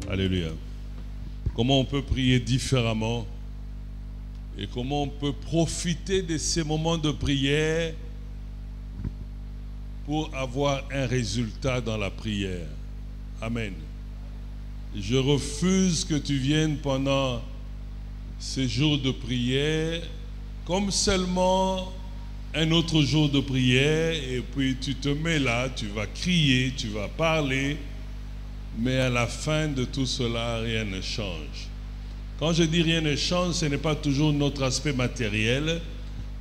Alléluia. Comment on peut prier différemment et comment on peut profiter de ces moments de prière pour avoir un résultat dans la prière. Amen. Je refuse que tu viennes pendant ces jours de prière comme seulement un autre jour de prière et puis tu te mets là, tu vas crier, tu vas parler, mais à la fin de tout cela, rien ne change. Quand je dis rien ne change, ce n'est pas toujours notre aspect matériel,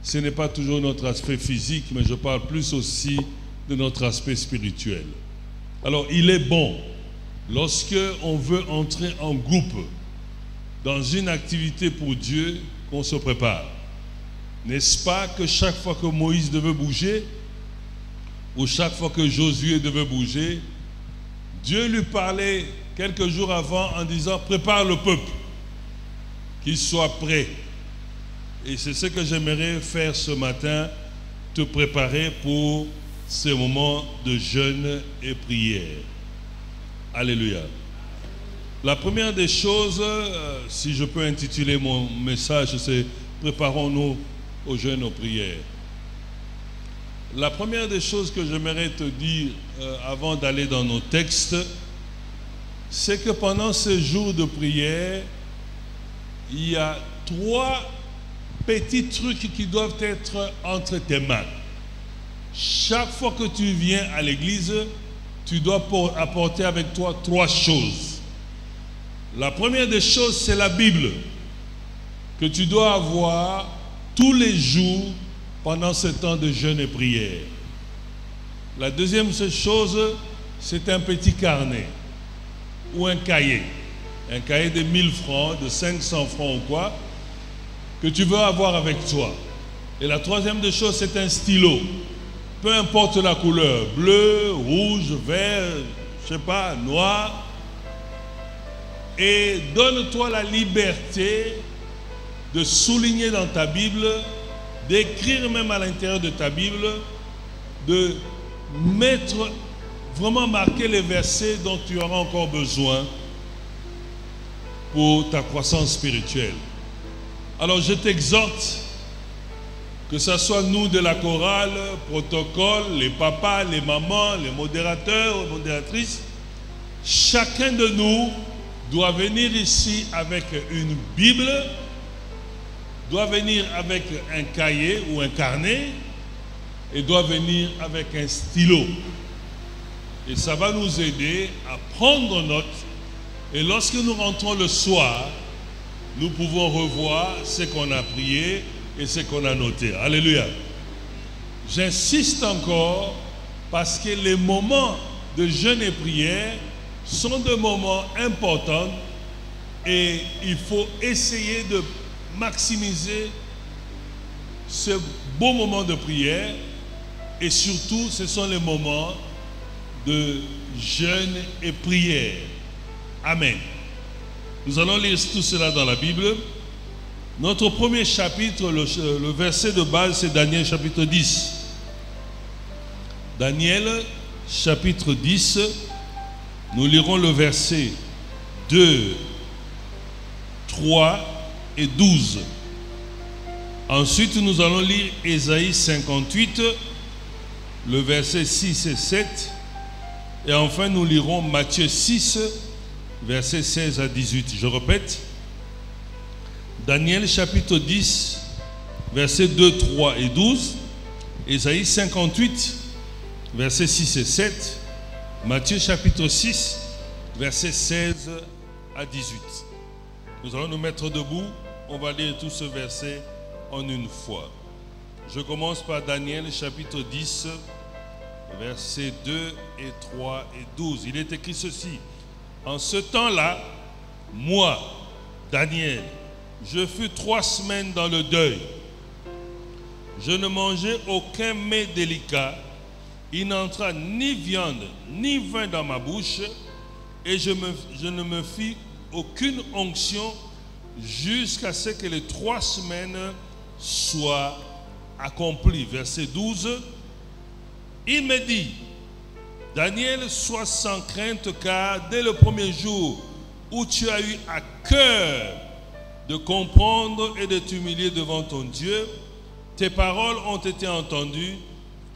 ce n'est pas toujours notre aspect physique, mais je parle plus aussi de notre aspect spirituel. Alors, il est bon, lorsque on veut entrer en groupe dans une activité pour Dieu, qu'on se prépare. N'est-ce pas que chaque fois que Moïse devait bouger, ou chaque fois que Josué devait bouger, Dieu lui parlait quelques jours avant en disant « Prépare le peuple, qu'il soit prêt ». Et c'est ce que j'aimerais faire ce matin, te préparer pour ces moments de jeûne et prière. Alléluia. La première des choses, si je peux intituler mon message, c'est « Préparons-nous au jeûne, aux prières ». La première des choses que j'aimerais te dire avant d'aller dans nos textes, c'est que pendant ces jours de prière, il y a 3 petits trucs qui doivent être entre tes mains. Chaque fois que tu viens à l'église, tu dois apporter avec toi 3 choses. La première des choses, c'est la Bible que tu dois avoir tous les jours pendant ce temps de jeûne et prière. La deuxième chose, c'est un petit carnet ou un cahier de 1000 francs, de 500 francs ou quoi, que tu veux avoir avec toi. Et la troisième des choses, c'est un stylo. Peu importe la couleur, bleu, rouge, vert, je sais pas, noir. Et donne-toi la liberté de souligner dans ta Bible, d'écrire même à l'intérieur de ta Bible, de mettre, vraiment marquer les versets dont tu auras encore besoin pour ta croissance spirituelle. Alors je t'exhorte, que ce soit nous de la chorale, protocole, les papas, les mamans, les modérateurs, les modératrices, chacun de nous doit venir ici avec une Bible, doit venir avec un cahier ou un carnet et doit venir avec un stylo. Et ça va nous aider à prendre note. Et lorsque nous rentrons le soir, nous pouvons revoir ce qu'on a prié et ce qu'on a noté. Alléluia. J'insiste encore parce que les moments de jeûne et prière sont des moments importants et il faut essayer de maximiser ce beau moment de prière et surtout ce sont les moments de jeûne et prière. Amen. Nous allons lire tout cela dans la Bible. Notre premier chapitre, le verset de base, c'est Daniel chapitre 10. Daniel chapitre 10, nous lirons le verset 2, 3 et 12. Ensuite, nous allons lire Ésaïe 58, le verset 6 et 7. Et enfin, nous lirons Matthieu 6, verset 16 à 18. Je répète. Daniel chapitre 10, versets 2, 3 et 12. Ésaïe 58, versets 6 et 7. Matthieu chapitre 6, versets 16 à 18. Nous allons nous mettre debout. On va lire tout ce verset en une fois. Je commence par Daniel chapitre 10, versets 2 et 3 et 12. Il est écrit ceci. En ce temps-là, moi, Daniel, je fus 3 semaines dans le deuil. Je ne mangeai aucun mets délicat. Il n'entra ni viande ni vin dans ma bouche. Et je ne me fis aucune onction jusqu'à ce que les 3 semaines soient accomplies. Verset 12. Il me dit, Daniel, sois sans crainte, car dès le premier jour où tu as eu à cœur de comprendre et de t'humilier devant ton Dieu. Tes paroles ont été entendues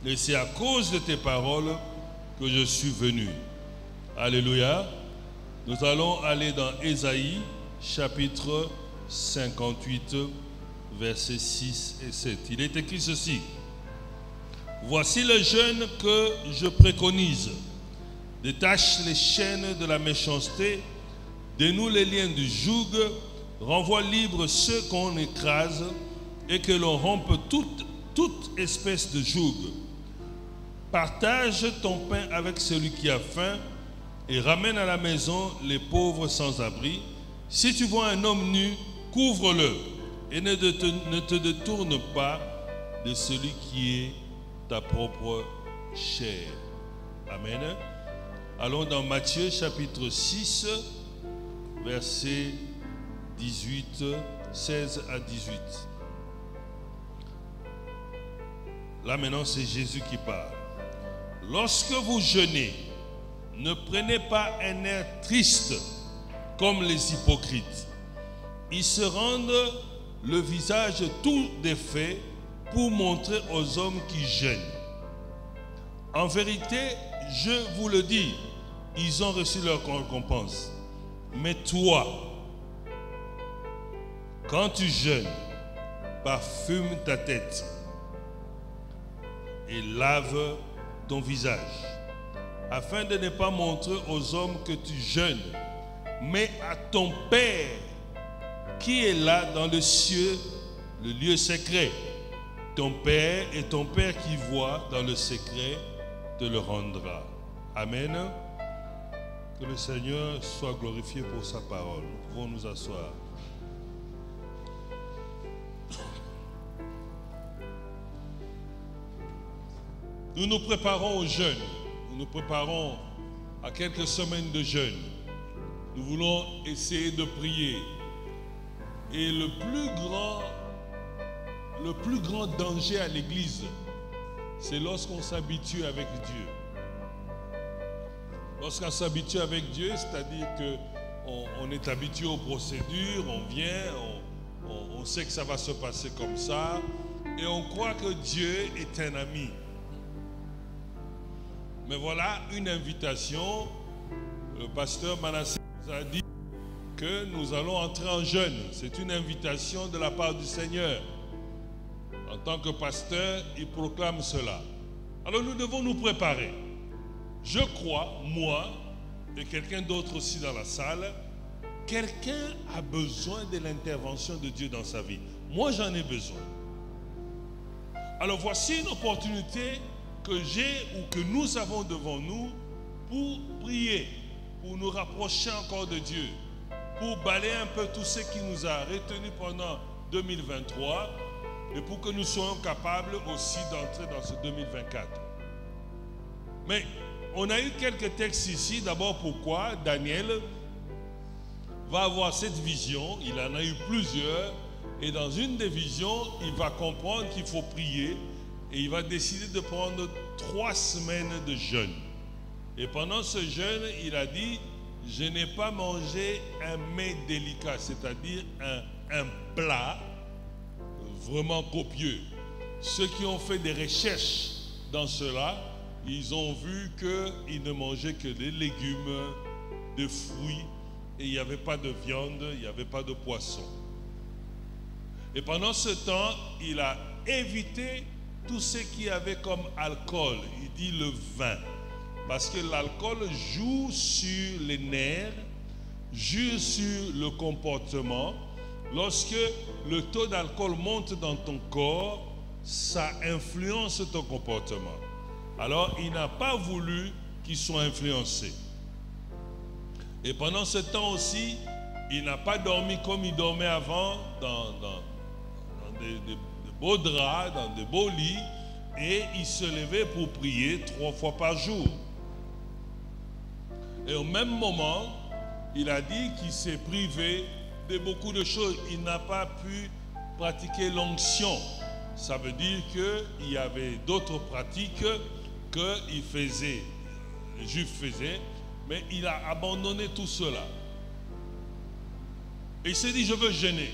et c'est à cause de tes paroles que je suis venu. Alléluia. Nous allons aller dans Ésaïe, chapitre 58, versets 6 et 7. Il est écrit ceci. Voici le jeûne que je préconise. Détache les chaînes de la méchanceté, dénoue les liens du joug, renvoie libre ceux qu'on écrase et que l'on rompe toute espèce de joug. Partage ton pain avec celui qui a faim et ramène à la maison les pauvres sans abri. Si tu vois un homme nu, couvre-le et ne te détourne pas de celui qui est ta propre chair. Amen. Allons dans Matthieu chapitre 6, versets 18, 16 à 18. Là maintenant, c'est Jésus qui parle. Lorsque vous jeûnez, ne prenez pas un air triste comme les hypocrites. Ils se rendent le visage tout défait pour montrer aux hommes qui jeûnent. En vérité, je vous le dis, ils ont reçu leur récompense. Mais toi, quand tu jeûnes, parfume ta tête et lave ton visage, afin de ne pas montrer aux hommes que tu jeûnes, mais à ton Père qui est là dans le ciel, le lieu secret. Ton Père et ton Père qui voit dans le secret te le rendra. Amen. Que le Seigneur soit glorifié pour sa parole. Nous pouvons nous asseoir. Nous nous préparons au jeûne. Nous nous préparons à quelques semaines de jeûne. Nous voulons essayer de prier. Et le plus grand danger à l'Église, c'est lorsqu'on s'habitue avec Dieu. Lorsqu'on s'habitue avec Dieu, c'est-à-dire qu'on est habitué aux procédures, on vient, on sait que ça va se passer comme ça, et on croit que Dieu est un ami. Mais voilà une invitation. Le pasteur Manassé nous a dit que nous allons entrer en jeûne. C'est une invitation de la part du Seigneur. En tant que pasteur, il proclame cela. Alors nous devons nous préparer. Je crois, moi, et quelqu'un d'autre aussi dans la salle, quelqu'un a besoin de l'intervention de Dieu dans sa vie. Moi, j'en ai besoin. Alors voici une opportunité que j'ai ou que nous avons devant nous pour prier, pour nous rapprocher encore de Dieu, pour balayer un peu tout ce qui nous a retenus pendant 2023 et pour que nous soyons capables aussi d'entrer dans ce 2024. Mais on a eu quelques textes ici. D'abord, pourquoi Daniel va avoir cette vision. Il en a eu plusieurs. Et dans une des visions, il va comprendre qu'il faut prier. Et il va décider de prendre 3 semaines de jeûne. Et pendant ce jeûne, il a dit, je n'ai pas mangé un mets délicat, c'est-à-dire un plat vraiment copieux. Ceux qui ont fait des recherches dans cela, ils ont vu qu'ils ne mangeaient que des légumes, des fruits, et il n'y avait pas de viande, il n'y avait pas de poisson. Et pendant ce temps, il a évité tout ce qu'il y avait comme alcool. Il dit le vin. Parce que l'alcool joue sur les nerfs, joue sur le comportement. Lorsque le taux d'alcool monte dans ton corps, ça influence ton comportement. Alors, il n'a pas voulu qu'ils soient influencés. Et pendant ce temps aussi, il n'a pas dormi comme il dormait avant, dans des beaux draps, dans des beaux lits, et il se levait pour prier 3 fois par jour. Et au même moment, il a dit qu'il s'est privé de beaucoup de choses. Il n'a pas pu pratiquer l'onction. Ça veut dire qu'il y avait d'autres pratiques que les Juifs faisaient, mais il a abandonné tout cela. Et il s'est dit, je veux jeûner.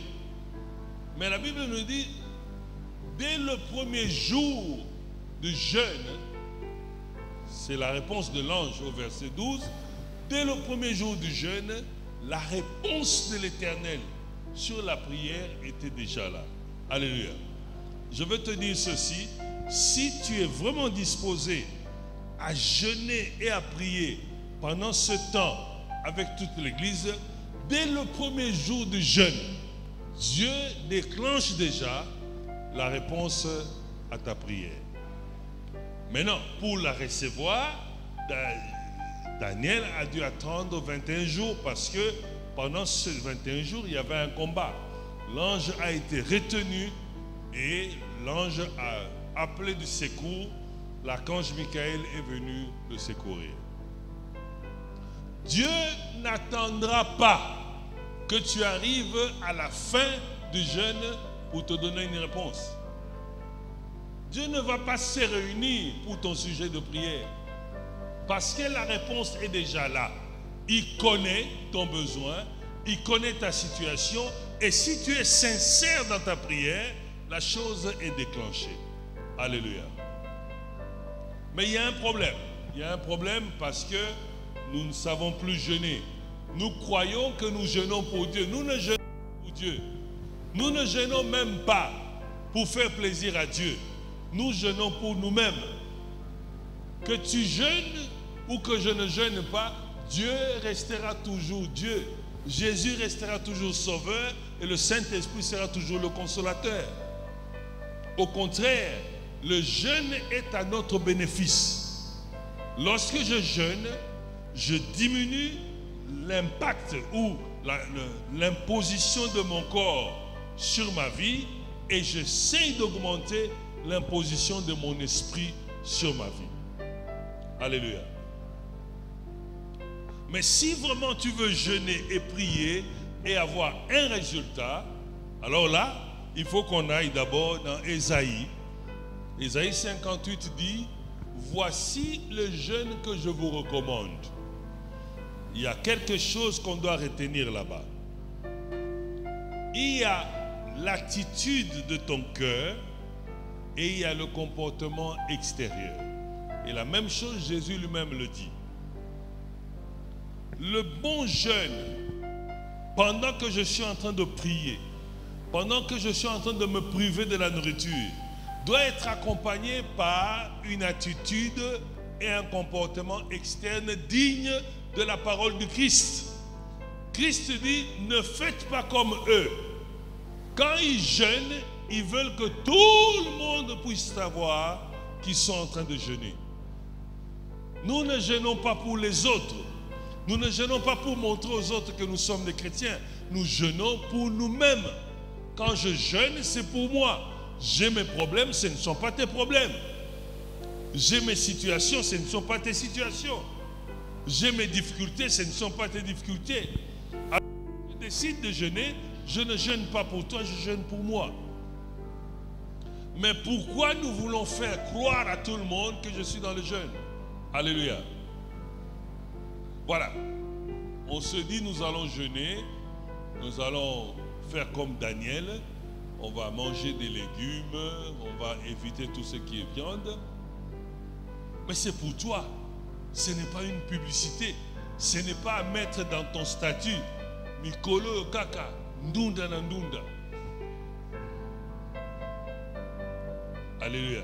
Mais la Bible nous dit, dès le premier jour de jeûne, c'est la réponse de l'ange au verset 12, dès le premier jour du jeûne, la réponse de l'Éternel sur la prière était déjà là. Alléluia. Je veux te dire ceci, si tu es vraiment disposé à jeûner et à prier pendant ce temps avec toute l'Église, dès le premier jour du jeûne, Dieu déclenche déjà la réponse à ta prière. Maintenant, pour la recevoir, Daniel a dû attendre 21 jours parce que pendant ces 21 jours, il y avait un combat. L'ange a été retenu et l'ange a appelé du secours. L'archange Michael est venu le secourir. Dieu n'attendra pas que tu arrives à la fin du jeûne pour te donner une réponse. Dieu ne va pas se réunir pour ton sujet de prière parce que la réponse est déjà là. Il connaît ton besoin, il connaît ta situation et si tu es sincère dans ta prière, la chose est déclenchée. Alléluia. Mais il y a un problème. Il y a un problème parce que nous ne savons plus jeûner. Nous croyons que nous jeûnons pour Dieu. Nous ne jeûnons pas pour Dieu. Nous ne jeûnons même pas pour faire plaisir à Dieu. Nous jeûnons pour nous-mêmes. Que tu jeûnes ou que je ne jeûne pas, Dieu restera toujours Dieu. Jésus restera toujours sauveur et le Saint-Esprit sera toujours le consolateur. Au contraire, le jeûne est à notre bénéfice. Lorsque je jeûne, je diminue l'impact ou l'imposition de mon corps sur ma vie et j'essaie d'augmenter l'imposition de mon esprit sur ma vie. Alléluia. Mais si vraiment tu veux jeûner et prier et avoir un résultat, alors là, il faut qu'on aille d'abord dans Ésaïe. Ésaïe 58 dit, voici le jeûne que je vous recommande. Il y a quelque chose qu'on doit retenir là-bas. Il y a l'attitude de ton cœur et il y a le comportement extérieur. Et la même chose, Jésus lui-même le dit. Le bon jeûne, pendant que je suis en train de prier, pendant que je suis en train de me priver de la nourriture, doit être accompagné par une attitude et un comportement externe digne de la parole du Christ. Christ dit, ne faites pas comme eux. Quand ils jeûnent, ils veulent que tout le monde puisse savoir qu'ils sont en train de jeûner. Nous ne jeûnons pas pour les autres. Nous ne jeûnons pas pour montrer aux autres que nous sommes des chrétiens. Nous jeûnons pour nous-mêmes. Quand je jeûne, c'est pour moi. J'ai mes problèmes, ce ne sont pas tes problèmes. J'ai mes situations, ce ne sont pas tes situations. J'ai mes difficultés, ce ne sont pas tes difficultés. Alors, je décide de jeûner, je ne jeûne pas pour toi, je jeûne pour moi. Mais pourquoi nous voulons faire croire à tout le monde que je suis dans le jeûne? Alléluia. Voilà. On se dit, nous allons jeûner, nous allons faire comme Daniel, on va manger des légumes, on va éviter tout ce qui est viande. Mais c'est pour toi. Ce n'est pas une publicité. Ce n'est pas à mettre dans ton statut. Mikolo kaka, ndunda na ndunda. Alléluia.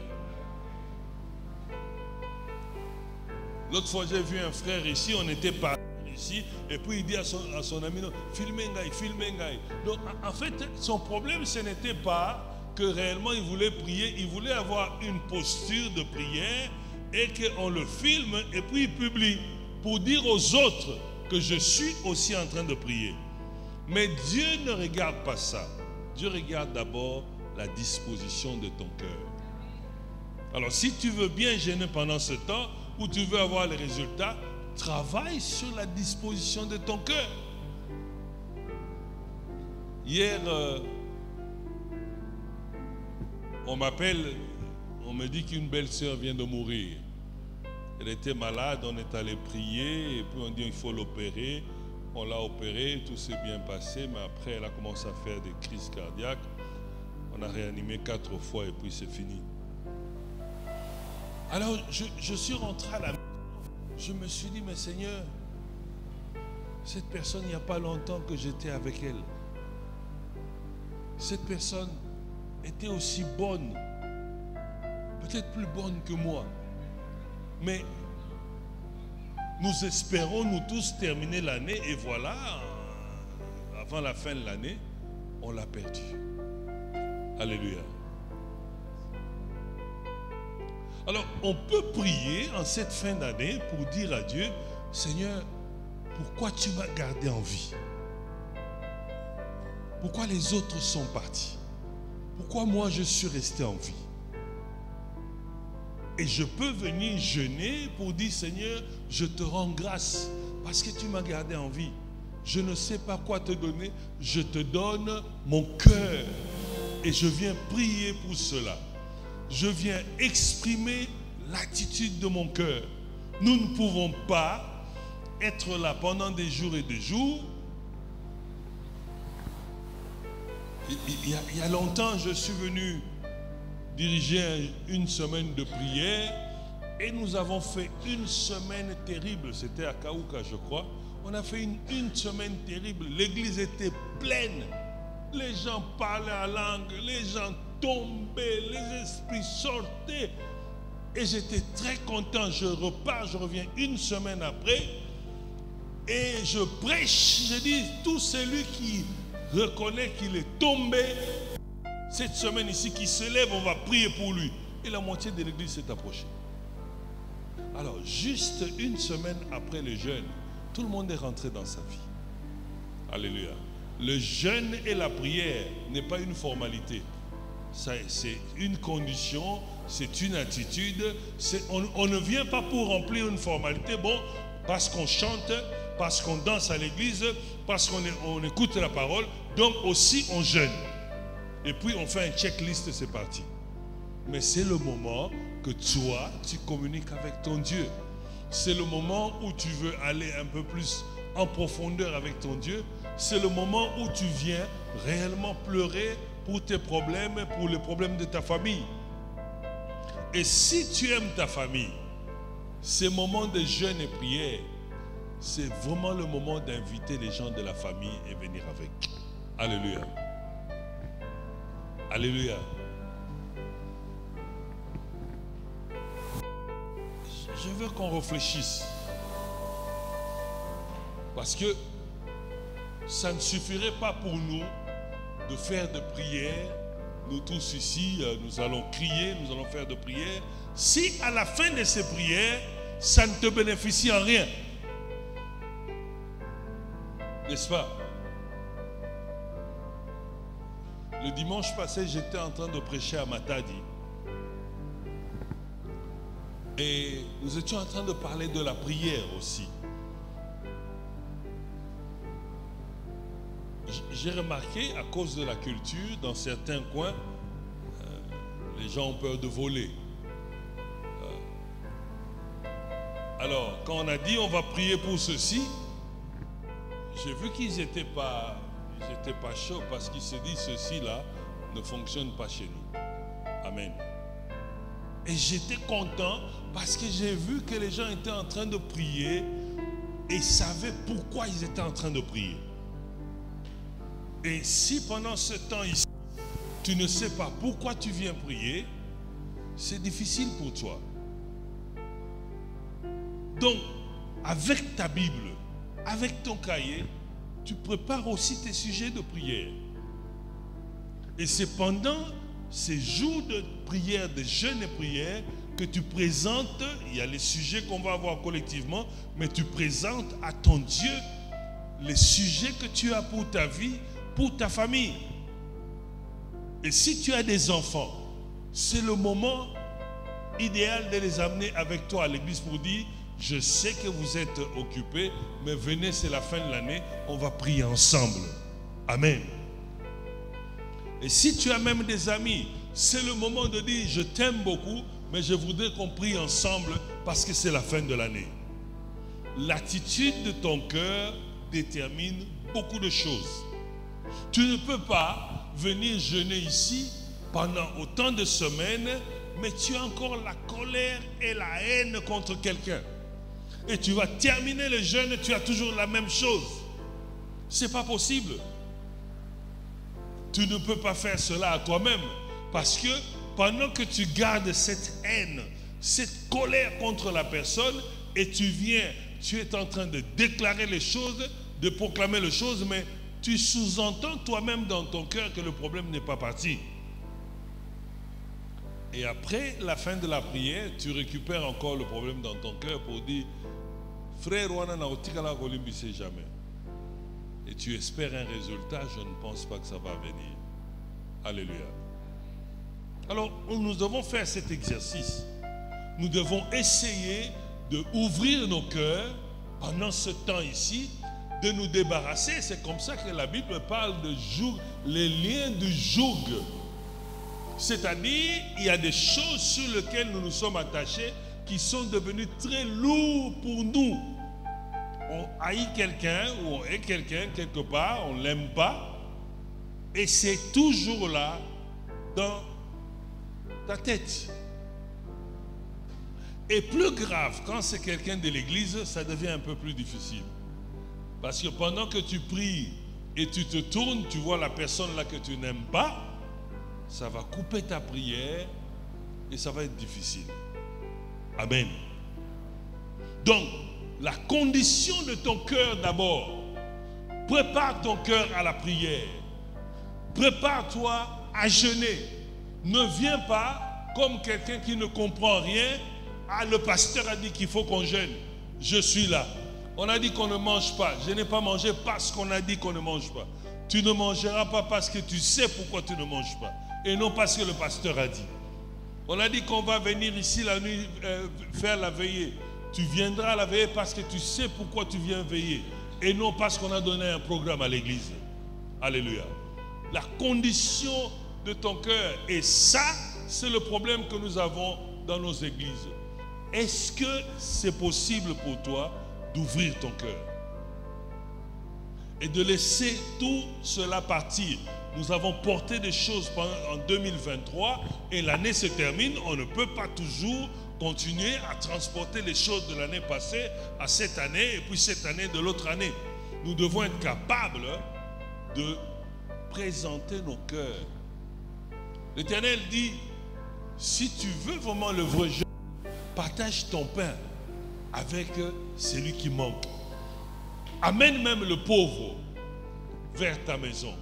L'autre fois, j'ai vu un frère ici, on était par ici, et puis il dit à son ami, filmengai, filmengai. Donc, en fait, son problème, ce n'était pas que réellement il voulait prier, il voulait avoir une posture de prière et qu'on le filme et puis il publie pour dire aux autres que je suis aussi en train de prier. Mais Dieu ne regarde pas ça. Dieu regarde d'abord la disposition de ton cœur. Alors, si tu veux bien jeûner pendant ce temps, ou tu veux avoir les résultats, travaille sur la disposition de ton cœur. Hier, on m'appelle, on me dit qu'une belle-sœur vient de mourir. Elle était malade, on est allé prier, et puis on dit qu'il faut l'opérer. On l'a opérée, tout s'est bien passé, mais après elle a commencé à faire des crises cardiaques. On a réanimé 4 fois et puis c'est fini. Alors je suis rentré à la maison. Je me suis dit, mais Seigneur, cette personne, il n'y a pas longtemps que j'étais avec elle. Cette personne était aussi bonne, peut-être plus bonne que moi. Mais nous espérons, nous tous, terminer l'année et voilà, avant la fin de l'année, on l'a perdue. Alléluia. Alors, on peut prier en cette fin d'année pour dire à Dieu, Seigneur, pourquoi tu m'as gardé en vie? Pourquoi les autres sont partis? Pourquoi moi je suis resté en vie? Et je peux venir jeûner pour dire, Seigneur, je te rends grâce parce que tu m'as gardé en vie. Je ne sais pas quoi te donner, je te donne mon cœur. Et je viens prier pour cela. Je viens exprimer l'attitude de mon cœur. Nous ne pouvons pas être là pendant des jours et des jours. Il y a longtemps, je suis venu diriger une semaine de prière et nous avons fait une semaine terrible. C'était à Kaouka, je crois. On a fait une semaine terrible. L'église était pleine. Les gens parlaient en langue, les gens tombaient, les esprits sortaient. Et j'étais très content. Je repars, je reviens une semaine après. Et je prêche. Je dis, tout celui qui reconnaît qu'il est tombé, cette semaine ici, qui se lève, on va prier pour lui. Et la moitié de l'église s'est approchée. Alors, juste une semaine après le jeûne, tout le monde est rentré dans sa vie. Alléluia. Le jeûne et la prière n'est pas une formalité. C'est une condition, c'est une attitude. On ne vient pas pour remplir une formalité, bon, parce qu'on chante, parce qu'on danse à l'église, parce qu'on écoute la parole, donc aussi on jeûne. Et puis on fait un checklist, c'est parti. Mais c'est le moment que toi, tu communiques avec ton Dieu. C'est le moment où tu veux aller un peu plus en profondeur avec ton Dieu. C'est le moment où tu viens réellement pleurer pour tes problèmes, pour les problèmes de ta famille. Et si tu aimes ta famille, ces moments de jeûne et prière, c'est vraiment le moment d'inviter les gens de la famille et venir avec. Alléluia. Alléluia. Je veux qu'on réfléchisse. Parce que ça ne suffirait pas pour nous de faire de prières. Nous tous ici, nous allons crier, nous allons faire de prières. Si à la fin de ces prières, ça ne te bénéficie en rien. N'est-ce pas? Le dimanche passé, j'étais en train de prêcher à Matadi. Et nous étions en train de parler de la prière aussi. J'ai remarqué, à cause de la culture, dans certains coins, les gens ont peur de voler. Alors, quand on a dit on va prier pour ceci, j'ai vu qu'ils n'étaient pas chauds parce qu'ils se disent ceci-là ne fonctionne pas chez nous. Amen. Et j'étais content parce que j'ai vu que les gens étaient en train de prier et savaient pourquoi ils étaient en train de prier. Et si pendant ce temps ici, tu ne sais pas pourquoi tu viens prier, c'est difficile pour toi. Donc, avec ta Bible, avec ton cahier, tu prépares aussi tes sujets de prière. Et c'est pendant ces jours de prière, de jeûne et prière, que tu présentes, il y a les sujets qu'on va avoir collectivement, mais tu présentes à ton Dieu les sujets que tu as pour ta vie, pour ta famille. Et si tu as des enfants, c'est le moment idéal de les amener avec toi à l'église pour dire, je sais que vous êtes occupés, mais venez, c'est la fin de l'année, on va prier ensemble. Amen. Et si tu as même des amis, c'est le moment de dire, je t'aime beaucoup, mais je voudrais qu'on prie ensemble parce que c'est la fin de l'année. L'attitude de ton cœur détermine beaucoup de choses. Tu ne peux pas venir jeûner ici pendant autant de semaines, mais tu as encore la colère et la haine contre quelqu'un. Et tu vas terminer le jeûne et tu as toujours la même chose. Ce n'est pas possible. Tu ne peux pas faire cela à toi-même. Parce que pendant que tu gardes cette haine, cette colère contre la personne, et tu es en train de déclarer les choses, de proclamer les choses, mais tu sous-entends toi-même dans ton cœur que le problème n'est pas parti. Et après la fin de la prière, tu récupères encore le problème dans ton cœur pour dire, frère, on sait jamais. Et tu espères un résultat, je ne pense pas que ça va venir. Alléluia. Alors, nous devons faire cet exercice. Nous devons essayer d'ouvrir nos cœurs pendant ce temps ici, de nous débarrasser. C'est comme ça que la Bible parle de joug, les liens du joug. C'est-à-dire, il y a des choses sur lesquelles nous nous sommes attachés qui sont devenues très lourdes pour nous. On haït quelqu'un ou on hait quelqu'un quelque part, on ne l'aime pas, et c'est toujours là dans ta tête. Et plus grave, quand c'est quelqu'un de l'église, ça devient un peu plus difficile. Parce que pendant que tu pries et tu te tournes, tu vois la personne là que tu n'aimes pas, ça va couper ta prière et ça va être difficile. Amen. Donc, la condition de ton cœur d'abord, prépare ton cœur à la prière. Prépare-toi à jeûner. Ne viens pas comme quelqu'un qui ne comprend rien. Ah, le pasteur a dit qu'il faut qu'on jeûne. Je suis là. On a dit qu'on ne mange pas. Je n'ai pas mangé parce qu'on a dit qu'on ne mange pas. Tu ne mangeras pas parce que tu sais pourquoi tu ne manges pas. Et non parce que le pasteur a dit. On a dit qu'on va venir ici la nuit faire la veillée. Tu viendras à la veillée parce que tu sais pourquoi tu viens veiller. Et non parce qu'on a donné un programme à l'église. Alléluia. La condition de ton cœur. Et ça, c'est le problème que nous avons dans nos églises. Est-ce que c'est possible pour toi d'ouvrir ton cœur et de laisser tout cela partir? Nous avons porté des choses en 2023 et l'année se termine. On ne peut pas toujours continuer à transporter les choses de l'année passée à cette année et puis cette année de l'autre année. Nous devons être capables de présenter nos cœurs. L'Éternel dit, si tu veux vraiment le vrai jeûne, partage ton pain avec celui qui manque. Amène même le pauvre vers ta maison.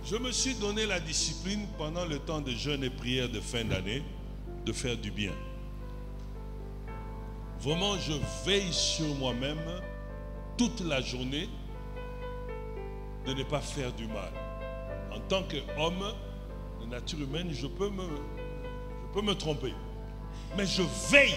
Je me suis donné la discipline pendant le temps de jeûne et prière de fin d'année de faire du bien. Vraiment, je veille sur moi-même toute la journée de ne pas faire du mal. En tant qu'homme de nature humaine, je peux me tromper. Mais je veille.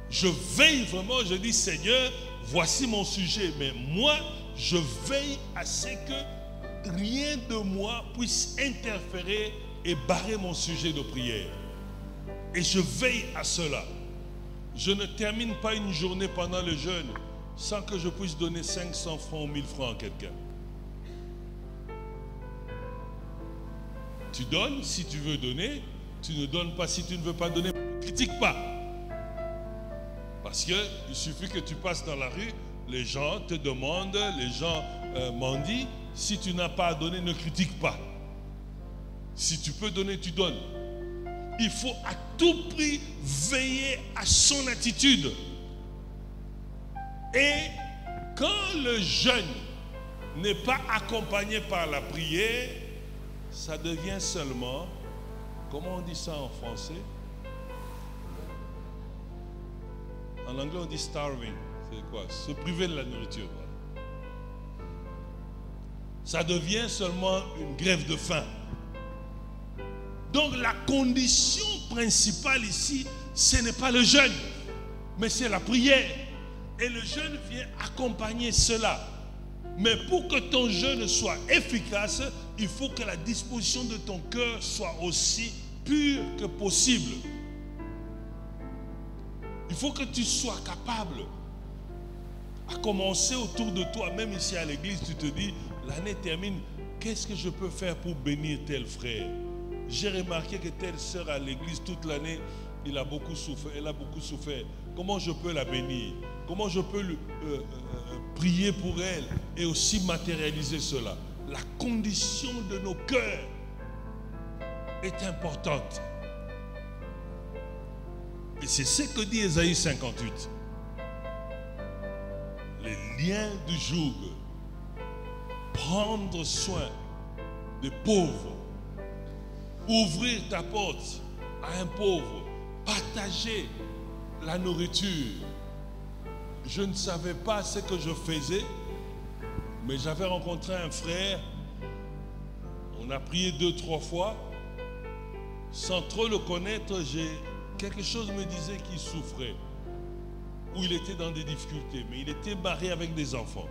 Je veille vraiment, je dis Seigneur, voici mon sujet. Mais moi, je veille à ce que rien de moi puisse interférer et barrer mon sujet de prière. Et je veille à cela. Je ne termine pas une journée pendant le jeûne sans que je puisse donner 500 francs ou 1000 francs à quelqu'un. Tu donnes si tu veux donner, tu ne donnes pas si tu ne veux pas donner. Ne critique pas. Parce qu'il suffit que tu passes dans la rue, les gens te demandent, les gens mendient. Si tu n'as pas à donner, ne critique pas. Si tu peux donner, tu donnes. Il faut à tout prix veiller à son attitude. Et quand le jeûne n'est pas accompagné par la prière, ça devient seulement, comment on dit ça en français? En anglais, on dit starving. C'est quoi? Se priver de la nourriture. Ça devient seulement une grève de faim. Donc la condition principale ici, ce n'est pas le jeûne, mais c'est la prière. Et le jeûne vient accompagner cela. Mais pour que ton jeûne soit efficace, il faut que la disposition de ton cœur soit aussi pure que possible. Il faut que tu sois capable à commencer autour de toi, même ici à l'église, tu te dis, l'année termine, qu'est-ce que je peux faire pour bénir tel frère? J'ai remarqué que telle sœur à l'église, toute l'année, elle a beaucoup souffert. Comment je peux la bénir? Comment je peux prier pour elle et aussi matérialiser cela? La condition de nos cœurs est importante. Et c'est ce que dit Ésaïe 58. Les liens du joug, prendre soin des pauvres, ouvrir ta porte à un pauvre, partager la nourriture. Je ne savais pas ce que je faisais, mais j'avais rencontré un frère, on a prié 2-3 fois, sans trop le connaître, quelque chose me disait qu'il souffrait, ou il était dans des difficultés, mais il était marié avec des enfants.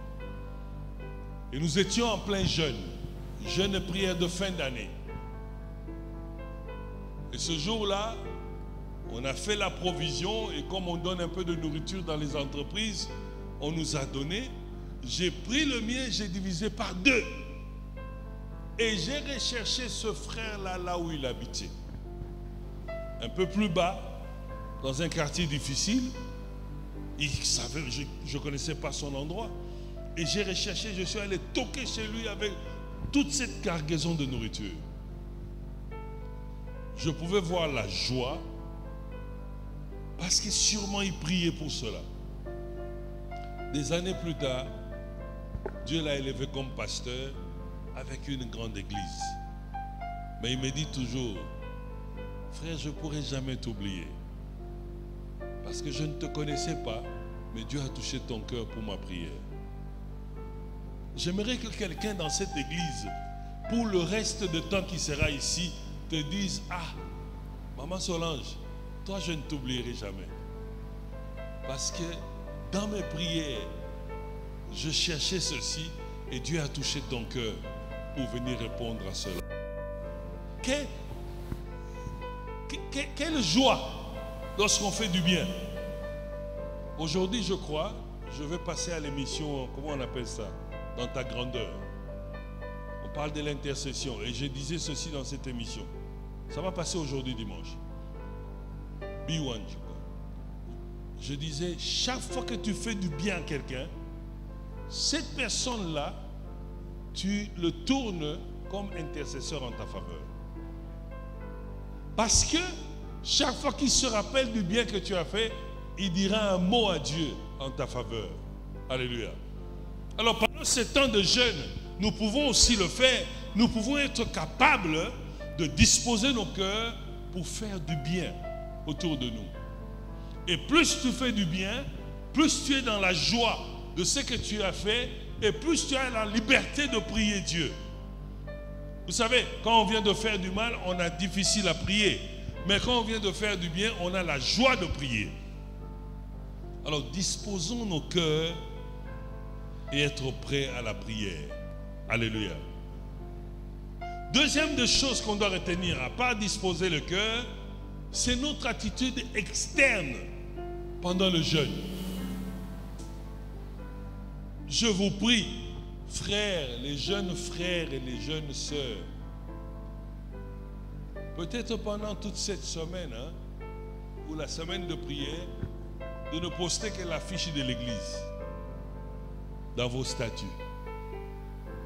Et nous étions en plein jeûne de prière de fin d'année. Et ce jour-là, on a fait la provision, et comme on donne un peu de nourriture dans les entreprises, on nous a donné. J'ai pris le mien, j'ai divisé par 2. Et j'ai recherché ce frère-là, là où il habitait. Un peu plus bas, dans un quartier difficile. Il savait, je ne connaissais pas son endroit. Et j'ai recherché, je suis allé toquer chez lui avec toute cette cargaison de nourriture. Je pouvais voir la joie, parce que sûrement il priait pour cela. Des années plus tard, Dieu l'a élevé comme pasteur avec une grande église. Mais il me dit toujours, frère, je ne pourrai jamais t'oublier. Parce que je ne te connaissais pas, mais Dieu a touché ton cœur pour ma prière. J'aimerais que quelqu'un dans cette église, pour le reste de temps qui sera ici, te dise, ah, maman Solange, toi je ne t'oublierai jamais. Parce que dans mes prières, je cherchais ceci et Dieu a touché ton cœur pour venir répondre à cela. Quelle joie lorsqu'on fait du bien. Aujourd'hui, je crois, je vais passer à l'émission, comment on appelle ça? Dans ta grandeur. On parle de l'intercession et je disais ceci dans cette émission. Ça va passer aujourd'hui dimanche. B1, je crois. Je disais, chaque fois que tu fais du bien à quelqu'un, cette personne-là, tu le tournes comme intercesseur en ta faveur. Parce que chaque fois qu'il se rappelle du bien que tu as fait, il dira un mot à Dieu en ta faveur. Alléluia. Alors pendant ce temps de jeûne, nous pouvons aussi le faire. Nous pouvons être capables de disposer nos cœurs pour faire du bien autour de nous. Et plus tu fais du bien, plus tu es dans la joie de ce que tu as fait, et plus tu as la liberté de prier Dieu. Vous savez, quand on vient de faire du mal, on a difficile à prier. Mais quand on vient de faire du bien, on a la joie de prier. Alors disposons nos cœurs et être prêts à la prière. Alléluia. Deuxième des choses qu'on doit retenir, à part disposer le cœur, c'est notre attitude externe pendant le jeûne. Je vous prie, frères, les jeunes frères et les jeunes sœurs, peut-être pendant toute cette semaine, ou la semaine de prière, de ne poster que l'affiche de l'église dans vos statuts.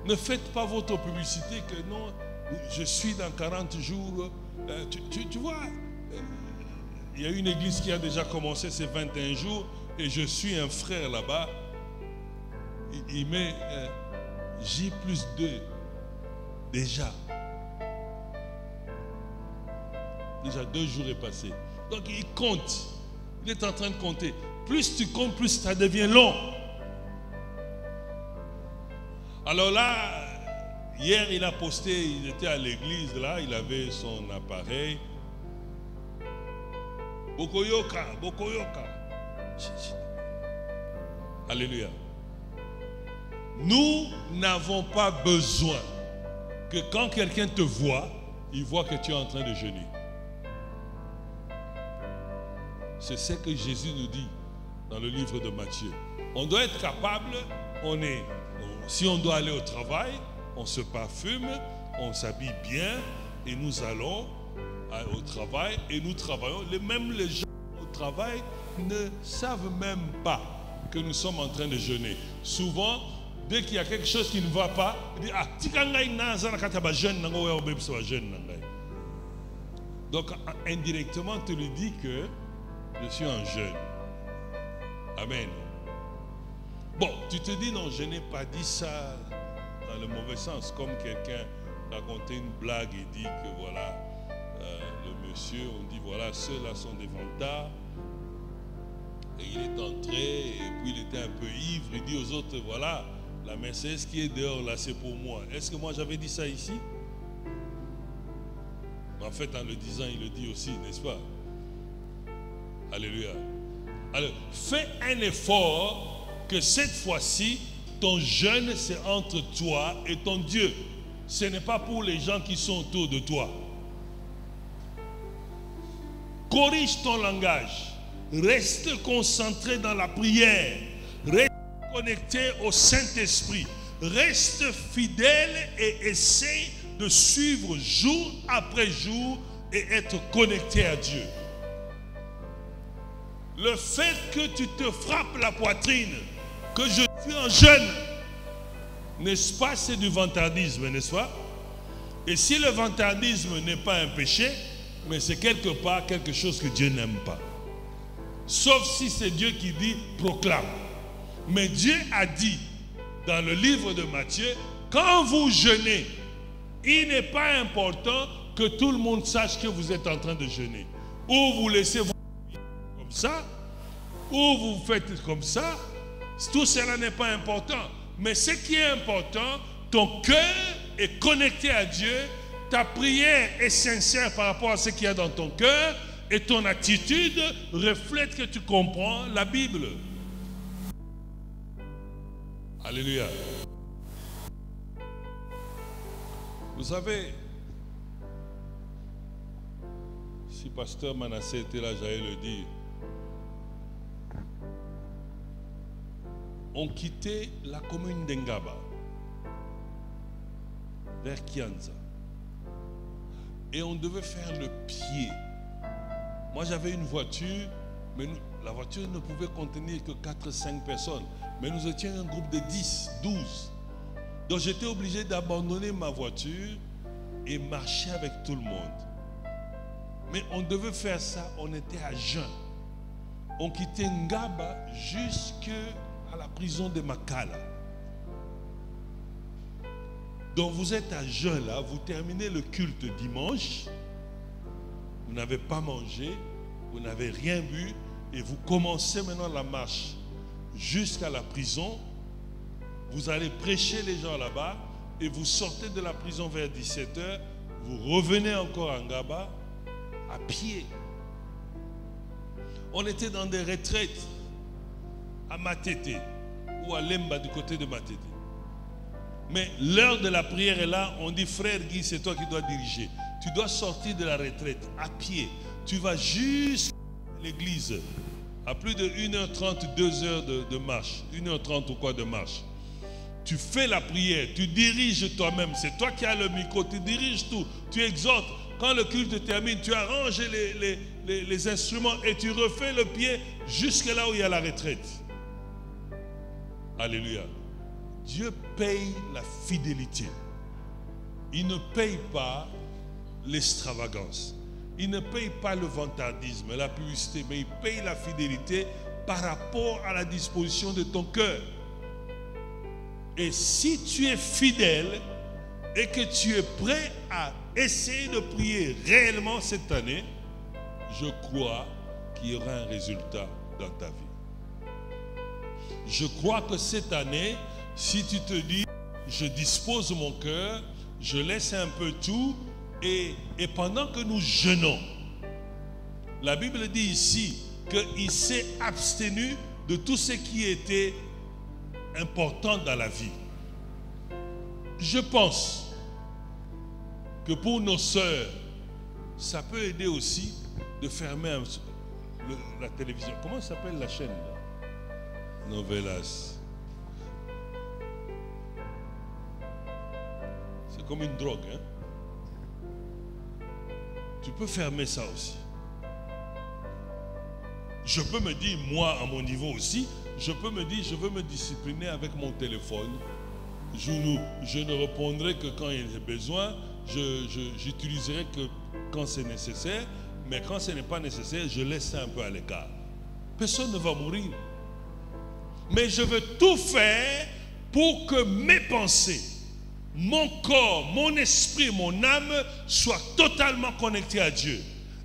Ne faites pas votre publicité que non, je suis dans 40 jours. Tu vois, il y a une église qui a déjà commencé ces 21 jours et je suis un frère là-bas. Il met J+2 déjà. Déjà 2 jours est passé. Donc il compte. Il est en train de compter. Plus tu comptes, plus ça devient long. Alors là, hier il a posté, il était à l'église là, il avait son appareil. Bokoyoka, Bokoyoka. Alléluia. Nous n'avons pas besoin que quand quelqu'un te voit, il voit que tu es en train de jeûner. C'est ce que Jésus nous dit. dans le livre de Matthieu. On doit être capable, si on doit aller au travail, on se parfume, on s'habille bien et nous allons au travail et nous travaillons. Même les gens au travail ne savent même pas que nous sommes en train de jeûner. Souvent, dès qu'il y a quelque chose qui ne va pas, il dit, donc indirectement, tu lui dis que je suis en jeûne. Amen. Bon, tu te dis, non, je n'ai pas dit ça dans le mauvais sens, comme quelqu'un racontait une blague et dit que voilà, le monsieur, on dit voilà, ceux-là sont des vantards. Et il est entré, et puis il était un peu ivre, il dit aux autres, voilà, la Mercedes qui est dehors là, c'est pour moi. Est-ce que moi j'avais dit ça ici? En fait, en le disant, il le dit aussi, n'est-ce pas? Alléluia. Alors, fais un effort que cette fois-ci, ton jeûne, c'est entre toi et ton Dieu. Ce n'est pas pour les gens qui sont autour de toi. Corrige ton langage. Reste concentré dans la prière. Reste connecté au Saint-Esprit. Reste fidèle et essaie de suivre jour après jour et être connecté à Dieu. Le fait que tu te frappes la poitrine, que je suis en jeûne, n'est-ce pas, c'est du vantardisme, n'est-ce pas? Et si le vantardisme n'est pas un péché, mais c'est quelque part quelque chose que Dieu n'aime pas. Sauf si c'est Dieu qui dit proclame. Mais Dieu a dit dans le livre de Matthieu, quand vous jeûnez, il n'est pas important que tout le monde sache que vous êtes en train de jeûner. Ou vous laissez vous comme ça, ou vous faites comme ça. Tout cela n'est pas important. Mais ce qui est important, ton cœur est connecté à Dieu, ta prière est sincère par rapport à ce qu'il y a dans ton cœur, et ton attitude reflète que tu comprends la Bible. Alléluia. Vous savez, si pasteur Manassé était là, j'allais le dire. On quittait la commune d'Engaba vers Kianza. Et on devait faire le pied. Moi, j'avais une voiture, mais la voiture ne pouvait contenir que 4-5 personnes. Mais nous étions un groupe de 10, 12. Donc, j'étais obligé d'abandonner ma voiture et marcher avec tout le monde. Mais on devait faire ça, on était à jeun. On quittait Ngaba jusqu'à la prison de Makala. Donc, vous êtes à jeun là, vous terminez le culte dimanche. Vous n'avez pas mangé, vous n'avez rien bu et vous commencez maintenant la marche jusqu'à la prison. Vous allez prêcher les gens là-bas et vous sortez de la prison vers 17h. Vous revenez encore à Ngaba à pied. On était dans des retraites à Matete ou à Lemba du côté de Matete. Mais l'heure de la prière est là, on dit frère Guy, c'est toi qui dois diriger. Tu dois sortir de la retraite à pied. Tu vas jusqu'à l'église à plus de 1h30, 2h de marche. 1h30 ou quoi de marche. Tu fais la prière, tu diriges toi-même. C'est toi qui as le micro, tu diriges tout. Tu exhortes. Quand le culte termine, tu arranges les instruments et tu refais le pied jusque là où il y a la retraite. Alléluia. Dieu paye la fidélité. Il ne paye pas l'extravagance. Il ne paye pas le vantardisme, la publicité, mais il paye la fidélité par rapport à la disposition de ton cœur. Et si tu es fidèle et que tu es prêt à essayer de prier réellement cette année, je crois qu'il y aura un résultat dans ta vie. Je crois que cette année, si tu te dis, je dispose mon cœur, je laisse un peu tout, et pendant que nous jeûnons, la Bible dit ici qu'il s'est abstenu de tout ce qui était important dans la vie. Je pense que pour nos sœurs, ça peut aider aussi de fermer la télévision. Comment s'appelle la chaîne là? Novelas. C'est comme une drogue, hein? Tu peux fermer ça aussi. Je peux me dire, moi, à mon niveau aussi, je peux me dire, je veux me discipliner avec mon téléphone. Je ne répondrai que quand il y a besoin. J'utiliserai que quand c'est nécessaire. Mais quand ce n'est pas nécessaire, je laisse ça un peu à l'écart. Personne ne va mourir. Mais je veux tout faire pour que mes pensées, mon corps, mon esprit, mon âme soient totalement connectés à Dieu.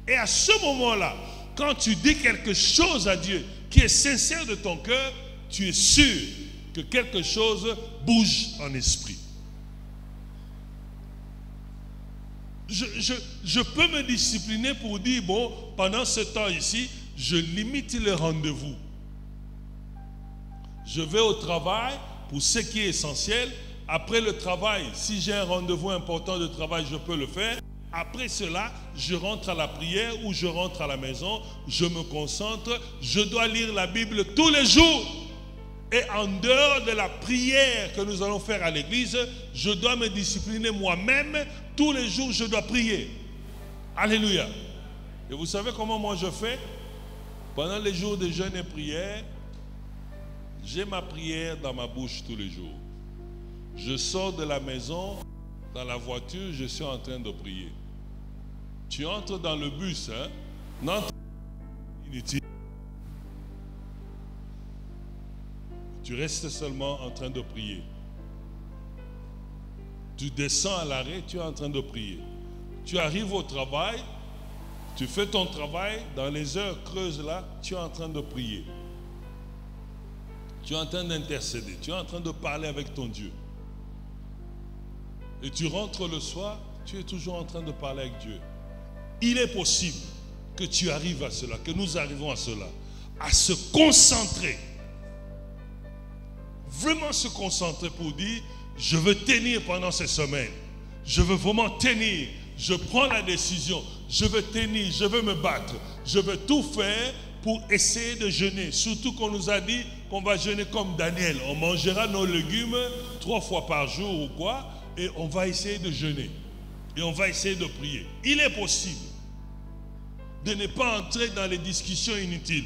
Et à ce moment-là, quand tu dis quelque chose à Dieu qui est sincère de ton cœur, tu es sûr que quelque chose bouge en esprit. Je peux me discipliner pour dire, bon, pendant ce temps ici, je limite les rendez-vous. Je vais au travail pour ce qui est essentiel. Après le travail, si j'ai un rendez-vous important de travail, je peux le faire. Après cela, je rentre à la prière ou je rentre à la maison, je me concentre, je dois lire la Bible tous les jours. Et en dehors de la prière que nous allons faire à l'église, je dois me discipliner moi-même. Tous les jours, je dois prier. Alléluia. Et vous savez comment moi je fais? Pendant les jours de jeûne et prière, j'ai ma prière dans ma bouche tous les jours. Je sors de la maison, dans la voiture, je suis en train de prier. Tu entres dans le bus, hein? Non, inutile. Tu restes seulement en train de prier. Tu descends à l'arrêt, tu es en train de prier. Tu arrives au travail, tu fais ton travail, dans les heures creuses là, tu es en train de prier. Tu es en train d'intercéder, tu es en train de parler avec ton Dieu. Et tu rentres le soir, tu es toujours en train de parler avec Dieu. Il est possible que tu arrives à cela, que nous arrivons à cela, à se concentrer. Vraiment se concentrer pour dire, je veux tenir pendant ces semaines. Je veux vraiment tenir. Je prends la décision. Je veux tenir, je veux me battre. Je veux tout faire pour essayer de jeûner. Surtout qu'on nous a dit qu'on va jeûner comme Daniel. On mangera nos légumes 3 fois par jour ou quoi. Et on va essayer de jeûner. Et on va essayer de prier. Il est possible de ne pas entrer dans les discussions inutiles.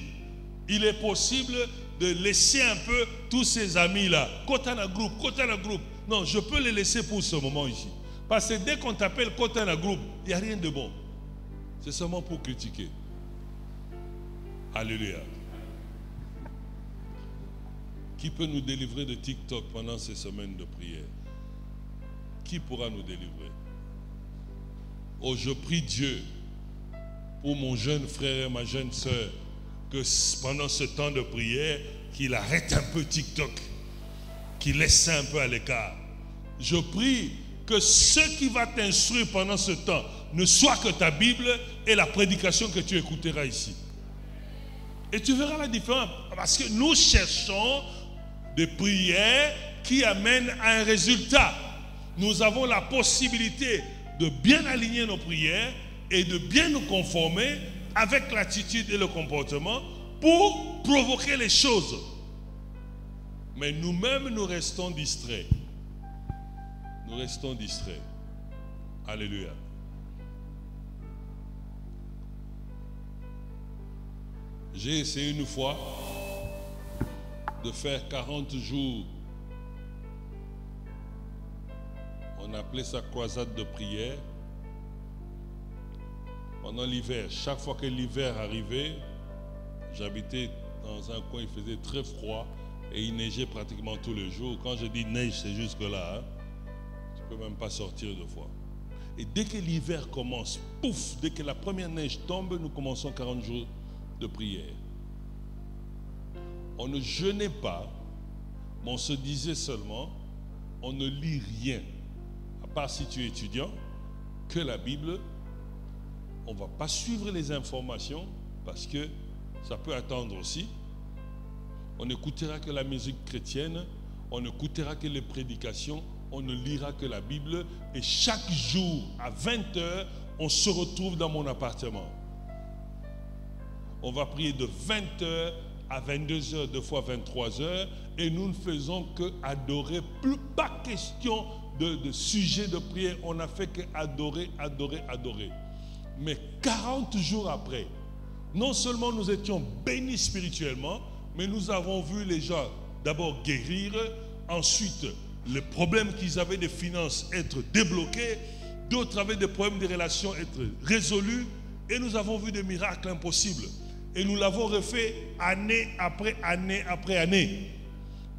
Il est possible de laisser un peu tous ces amis-là. Kotana groupe. Non, je peux les laisser pour ce moment ici. Parce que dès qu'on t'appelle Kotana groupe, il n'y a rien de bon. C'est seulement pour critiquer. Alléluia. Qui peut nous délivrer de TikTok pendant ces semaines de prière? Qui pourra nous délivrer? Oh, je prie Dieu pour mon jeune frère et ma jeune sœur, que pendant ce temps de prière, qu'il arrête un peu TikTok, qu'il laisse ça un peu à l'écart. Je prie que ce qui va t'instruire pendant ce temps ne soit que ta Bible et la prédication que tu écouteras ici. Et tu verras la différence. Parce que nous cherchons des prières qui amènent à un résultat. Nous avons la possibilité de bien aligner nos prières et de bien nous conformer avec l'attitude et le comportement pour provoquer les choses. Mais nous-mêmes, nous restons distraits. Nous restons distraits. Alléluia. J'ai essayé une fois de faire 40 jours. On appelait ça croisade de prière. Pendant l'hiver, chaque fois que l'hiver arrivait, j'habitais dans un coin, il faisait très froid et il neigeait pratiquement tous les jours. Quand je dis neige, c'est jusque-là. Hein? Tu ne peux même pas sortir deux fois. Et dès que l'hiver commence, pouf, dès que la première neige tombe, nous commençons 40 jours de prière. On ne jeûnait pas, mais on se disait seulement, on ne lit rien, à part si tu es étudiant, que la Bible. On ne va pas suivre les informations parce que ça peut attendre aussi. On n'écoutera que la musique chrétienne, on n'écoutera que les prédications, on ne lira que la Bible. Et chaque jour, à 20h, on se retrouve dans mon appartement. On va prier de 20h à 22h, deux fois 23h, et nous ne faisons que adorer. Plus pas question de sujet de prière, on n'a fait que adorer, adorer, adorer. Mais 40 jours après, non seulement nous étions bénis spirituellement, mais nous avons vu les gens d'abord guérir, ensuite les problèmes qu'ils avaient de finances être débloqués, d'autres avaient des problèmes de relations être résolus, et nous avons vu des miracles impossibles. Et nous l'avons refait année après année après année.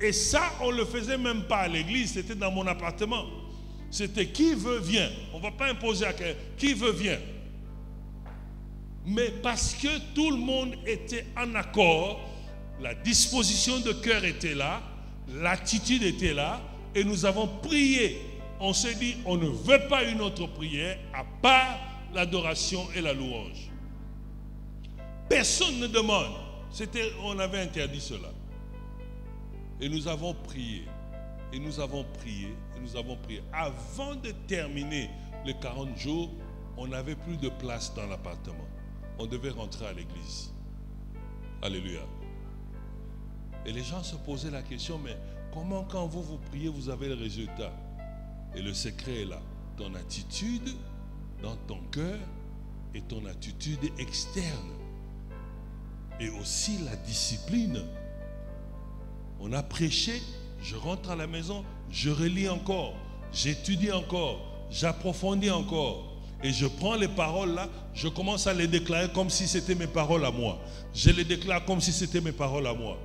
Et ça, on ne le faisait même pas à l'église, c'était dans mon appartement. C'était qui veut vient. On ne va pas imposer à quelqu'un. Qui veut vient. Mais parce que tout le monde était en accord, la disposition de cœur était là, l'attitude était là, et nous avons prié. On s'est dit, on ne veut pas une autre prière à part l'adoration et la louange. Personne ne demande. On avait interdit cela. Et nous avons prié. Et nous avons prié. Et nous avons prié. Avant de terminer les 40 jours, on n'avait plus de place dans l'appartement. On devait rentrer à l'église. Alléluia. Et les gens se posaient la question, mais comment quand vous priez, vous avez le résultat? Et le secret est là. Ton attitude dans ton cœur et ton attitude externe. Et aussi la discipline. On a prêché, je rentre à la maison, je relis encore, j'étudie encore, j'approfondis encore. Et je prends les paroles là, je commence à les déclarer comme si c'était mes paroles à moi. Je les déclare comme si c'était mes paroles à moi.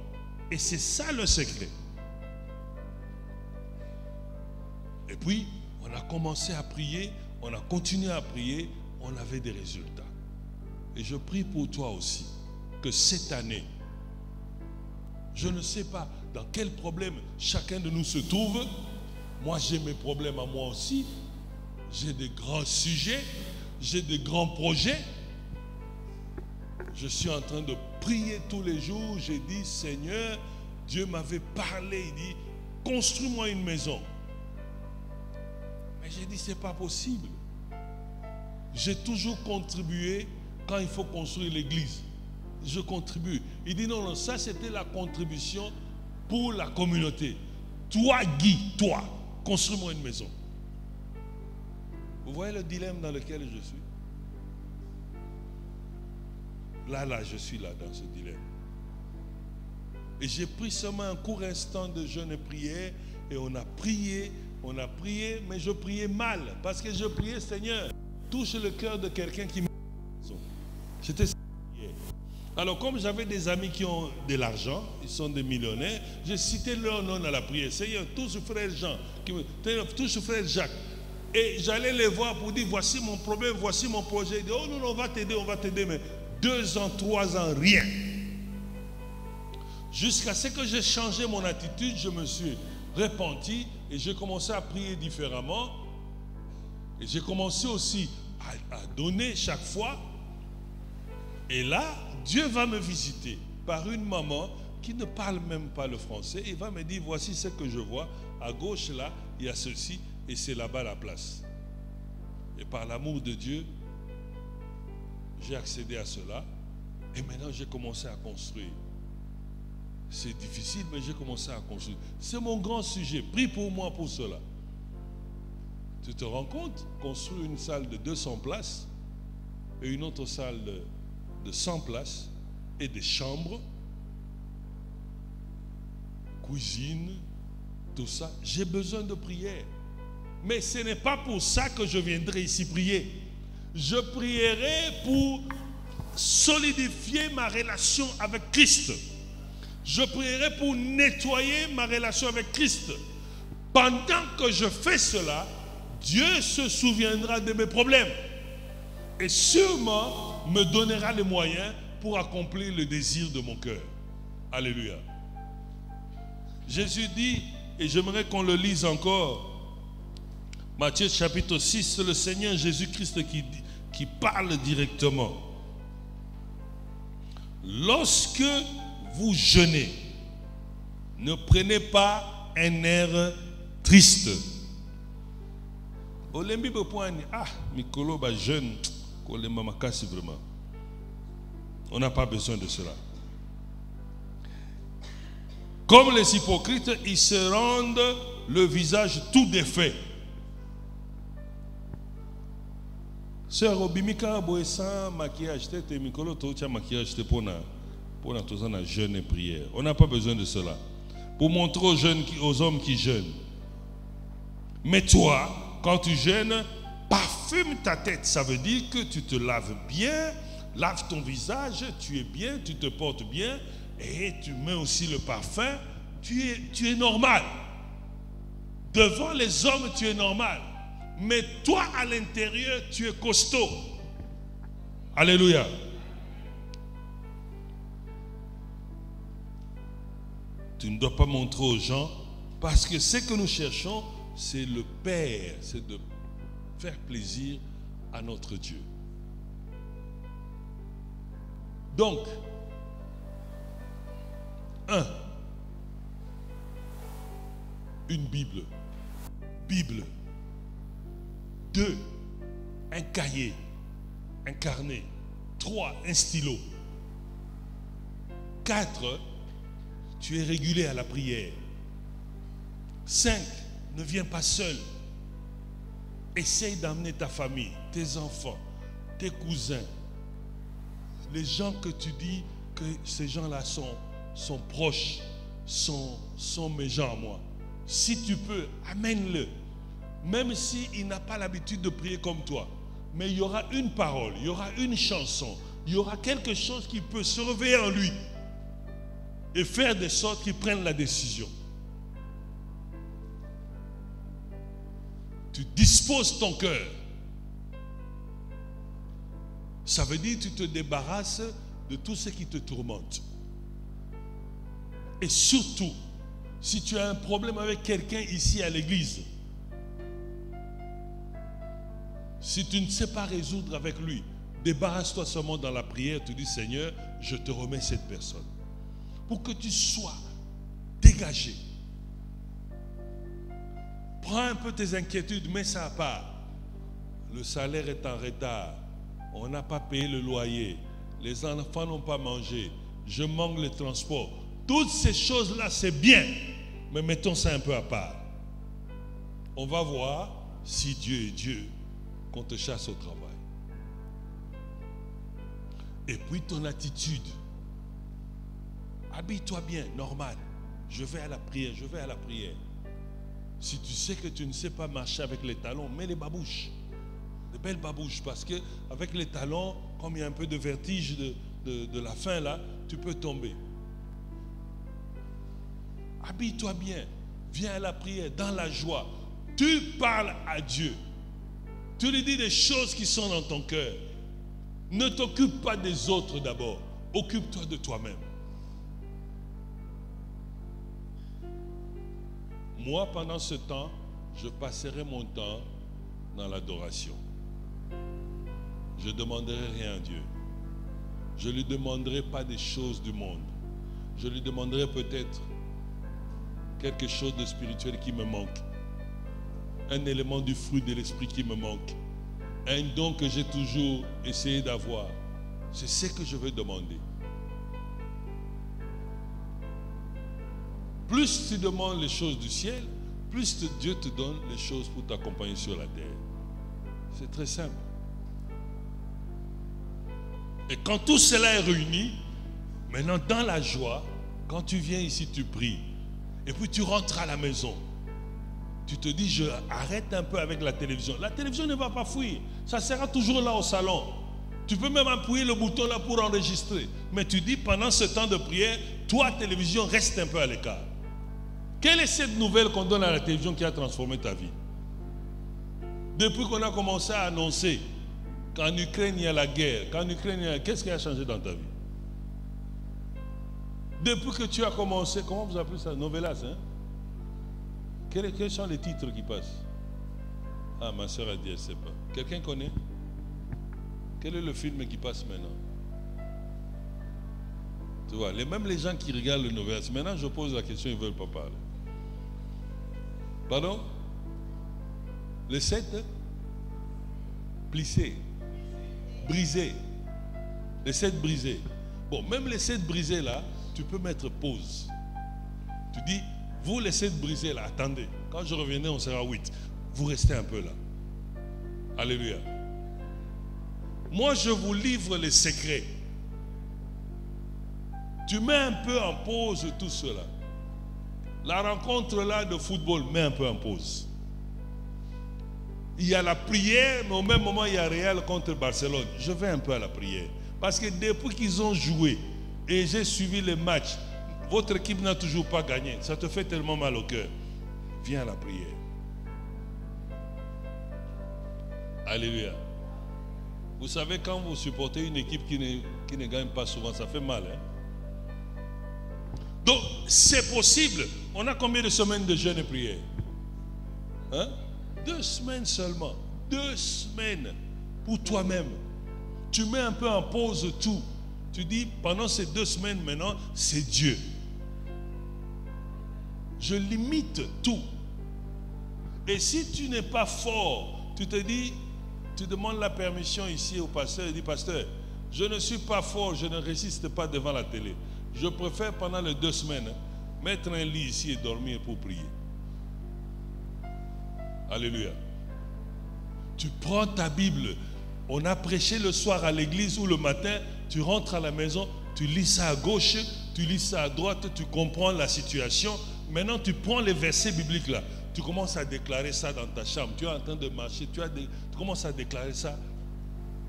Et c'est ça le secret. Et puis, on a commencé à prier, on a continué à prier, on avait des résultats. Et je prie pour toi aussi, que cette année, je ne sais pas dans quel problème chacun de nous se trouve. Moi, j'ai mes problèmes à moi aussi. J'ai des grands sujets, j'ai des grands projets. Je suis en train de prier tous les jours. J'ai dit, Seigneur, Dieu m'avait parlé, il dit, construis-moi une maison. Mais j'ai dit, c'est pas possible. J'ai toujours contribué quand il faut construire l'église. Je contribue. Il dit, non, ça c'était la contribution pour la communauté. Toi, Guy, toi, construis-moi une maison. Vous voyez le dilemme dans lequel je suis? Là, je suis là dans ce dilemme. Et j'ai pris seulement un court instant de jeûne et prière, et on a prié, mais je priais mal, parce que je priais, Seigneur, touche le cœur de quelqu'un qui m'a. C'était ça. Alors, comme j'avais des amis qui ont de l'argent, ils sont des millionnaires, j'ai cité leur nom à la prière. Seigneur, touche frère Jean, touche frère Jacques. Et j'allais les voir pour dire, voici mon problème, voici mon projet. Ils disent, oh non, on va t'aider, mais 2 ans, 3 ans, rien. Jusqu'à ce que j'ai changé mon attitude, je me suis repenti et j'ai commencé à prier différemment. Et j'ai commencé aussi à donner chaque fois. Et là, Dieu va me visiter par une maman qui ne parle même pas le français. Il va me dire, voici ce que je vois. À gauche, là, il y a ceci et c'est là-bas la place. Et par l'amour de Dieu, j'ai accédé à cela. Et maintenant, j'ai commencé à construire. C'est difficile, mais j'ai commencé à construire. C'est mon grand sujet. Prie pour moi pour cela. Tu te rends compte? Construire une salle de 200 places et une autre salle de 100 places et des chambres, cuisine, tout ça. J'ai besoin de prière. Mais ce n'est pas pour ça que je viendrai ici prier. Je prierai pour solidifier ma relation avec Christ. Je prierai pour nettoyer ma relation avec Christ. Pendant que je fais cela, Dieu se souviendra de mes problèmes. Et sûrement me donnera les moyens pour accomplir le désir de mon cœur. Alléluia. Jésus dit, et j'aimerais qu'on le lise encore, Matthieu chapitre 6, c'est le Seigneur Jésus-Christ qui parle directement. Lorsque vous jeûnez, ne prenez pas un air triste. Olembi be point Mikolo ba jeune ko le mama kasi vraiment. On n'a pas besoin de cela. Comme les hypocrites, ils se rendent le visage tout défait. Sœur Obimika Boessan, maquillage, tête et Mikolo, Toucha, maquillage, pour un jeûne et prière. On n'a pas besoin de cela. Pour montrer aux jeunes, aux hommes qui jeûnent. Mais toi, quand tu jeûnes, parfume ta tête. Ça veut dire que tu te laves bien, lave ton visage, tu es bien, tu te portes bien, et tu mets aussi le parfum. Tu es normal. Devant les hommes, tu es normal. Mais toi, à l'intérieur, tu es costaud. Alléluia. Tu ne dois pas montrer aux gens, parce que ce que nous cherchons, c'est le Père, c'est de faire plaisir à notre Dieu. Donc, 1. Une Bible. 2. Un cahier, un carnet. 3. Un stylo. 4. Tu es régulé à la prière. 5. Ne viens pas seul. Essaye d'amener ta famille, tes enfants, tes cousins, les gens que tu dis que ces gens-là sont proches, sont mes gens à moi. Si tu peux, amène-le. Même s'il n'a pas l'habitude de prier comme toi. Mais il y aura une parole, il y aura une chanson, il y aura quelque chose qui peut se réveiller en lui et faire de sorte qu'il prenne la décision. Tu disposes ton cœur. Ça veut dire que tu te débarrasses de tout ce qui te tourmente. Et surtout, si tu as un problème avec quelqu'un ici à l'église, si tu ne sais pas résoudre avec lui, débarrasse-toi seulement dans la prière. Tu dis, Seigneur, je te remets cette personne. Pour que tu sois dégagé. Prends un peu tes inquiétudes, mets ça à part. Le salaire est en retard. On n'a pas payé le loyer. Les enfants n'ont pas mangé. Je manque le transport. Toutes ces choses-là, c'est bien. Mais mettons ça un peu à part. On va voir si Dieu est Dieu, qu'on te chasse au travail. Et puis ton attitude. Habille-toi bien, normal. Je vais à la prière, je vais à la prière. Si tu sais que tu ne sais pas marcher avec les talons, mets les babouches. De belles babouches. Parce qu'avec les talons, comme il y a un peu de vertige de la faim là, tu peux tomber. Habille-toi bien. Viens à la prière, dans la joie. Tu parles à Dieu. Tu lui dis des choses qui sont dans ton cœur. Ne t'occupe pas des autres d'abord. Occupe-toi de toi-même. Moi, pendant ce temps, je passerai mon temps dans l'adoration. Je ne demanderai rien à Dieu. Je ne lui demanderai pas des choses du monde. Je lui demanderai peut-être quelque chose de spirituel qui me manque. Un élément du fruit de l'esprit qui me manque. Un don que j'ai toujours essayé d'avoir. C'est ce que je veux demander. Plus tu demandes les choses du ciel, plus Dieu te donne les choses pour t'accompagner sur la terre. C'est très simple. Et quand tout cela est réuni, maintenant dans la joie, quand tu viens ici, tu pries. Et puis tu rentres à la maison. Tu te dis, je arrête un peu avec la télévision. La télévision ne va pas fuir. Ça sera toujours là au salon. Tu peux même appuyer le bouton là pour enregistrer. Mais tu dis, pendant ce temps de prière, toi, télévision, reste un peu à l'écart. Quelle est cette nouvelle qu'on donne à la télévision qui a transformé ta vie? Depuis qu'on a commencé à annoncer qu'en Ukraine il y a la guerre, qu'est-ce qui a changé dans ta vie? Depuis que tu as commencé, comment vous appelez ça? Novelas, hein? Quels sont les titres qui passent? Ah, ma soeur a dit, elle ne sait pas. Quelqu'un connaît? Quel est le film qui passe maintenant? Tu vois, même les gens qui regardent le Novelas, maintenant je pose la question, ils ne veulent pas parler. Pardon? Les 7 plissés, brisés. Les 7 brisés. Bon, même les 7 brisés là, tu peux mettre pause. Tu dis, vous laissez de briser là, attendez. Quand je reviendrai, on sera 8. Vous restez un peu là. Alléluia. Moi, je vous livre les secrets. Tu mets un peu en pause tout cela. La rencontre là de football, mets un peu en pause. Il y a la prière, mais au même moment, il y a Real contre Barcelone. Je vais un peu à la prière. Parce que depuis qu'ils ont joué, et j'ai suivi les matchs, votre équipe n'a toujours pas gagné. Ça te fait tellement mal au cœur. Viens à la prière. Alléluia. Vous savez, quand vous supportez une équipe qui ne gagne pas souvent, ça fait mal. Hein? Donc, c'est possible. On a combien de semaines de jeûne et prière? Hein? 2 semaines seulement. 2 semaines pour toi-même. Tu mets un peu en pause tout. Tu dis, pendant ces 2 semaines maintenant, c'est Dieu. Je limite tout. Et si tu n'es pas fort, tu te dis, tu demandes la permission ici au pasteur et dis, pasteur, je ne suis pas fort, je ne résiste pas devant la télé. Je préfère pendant les 2 semaines mettre un lit ici et dormir pour prier. Alléluia. Tu prends ta Bible. On a prêché le soir à l'église ou le matin, tu rentres à la maison, tu lis ça à gauche, tu lis ça à droite, tu comprends la situation. Maintenant, tu prends les versets bibliques là. Tu commences à déclarer ça dans ta chambre. Tu es en train de marcher, tu commences à déclarer ça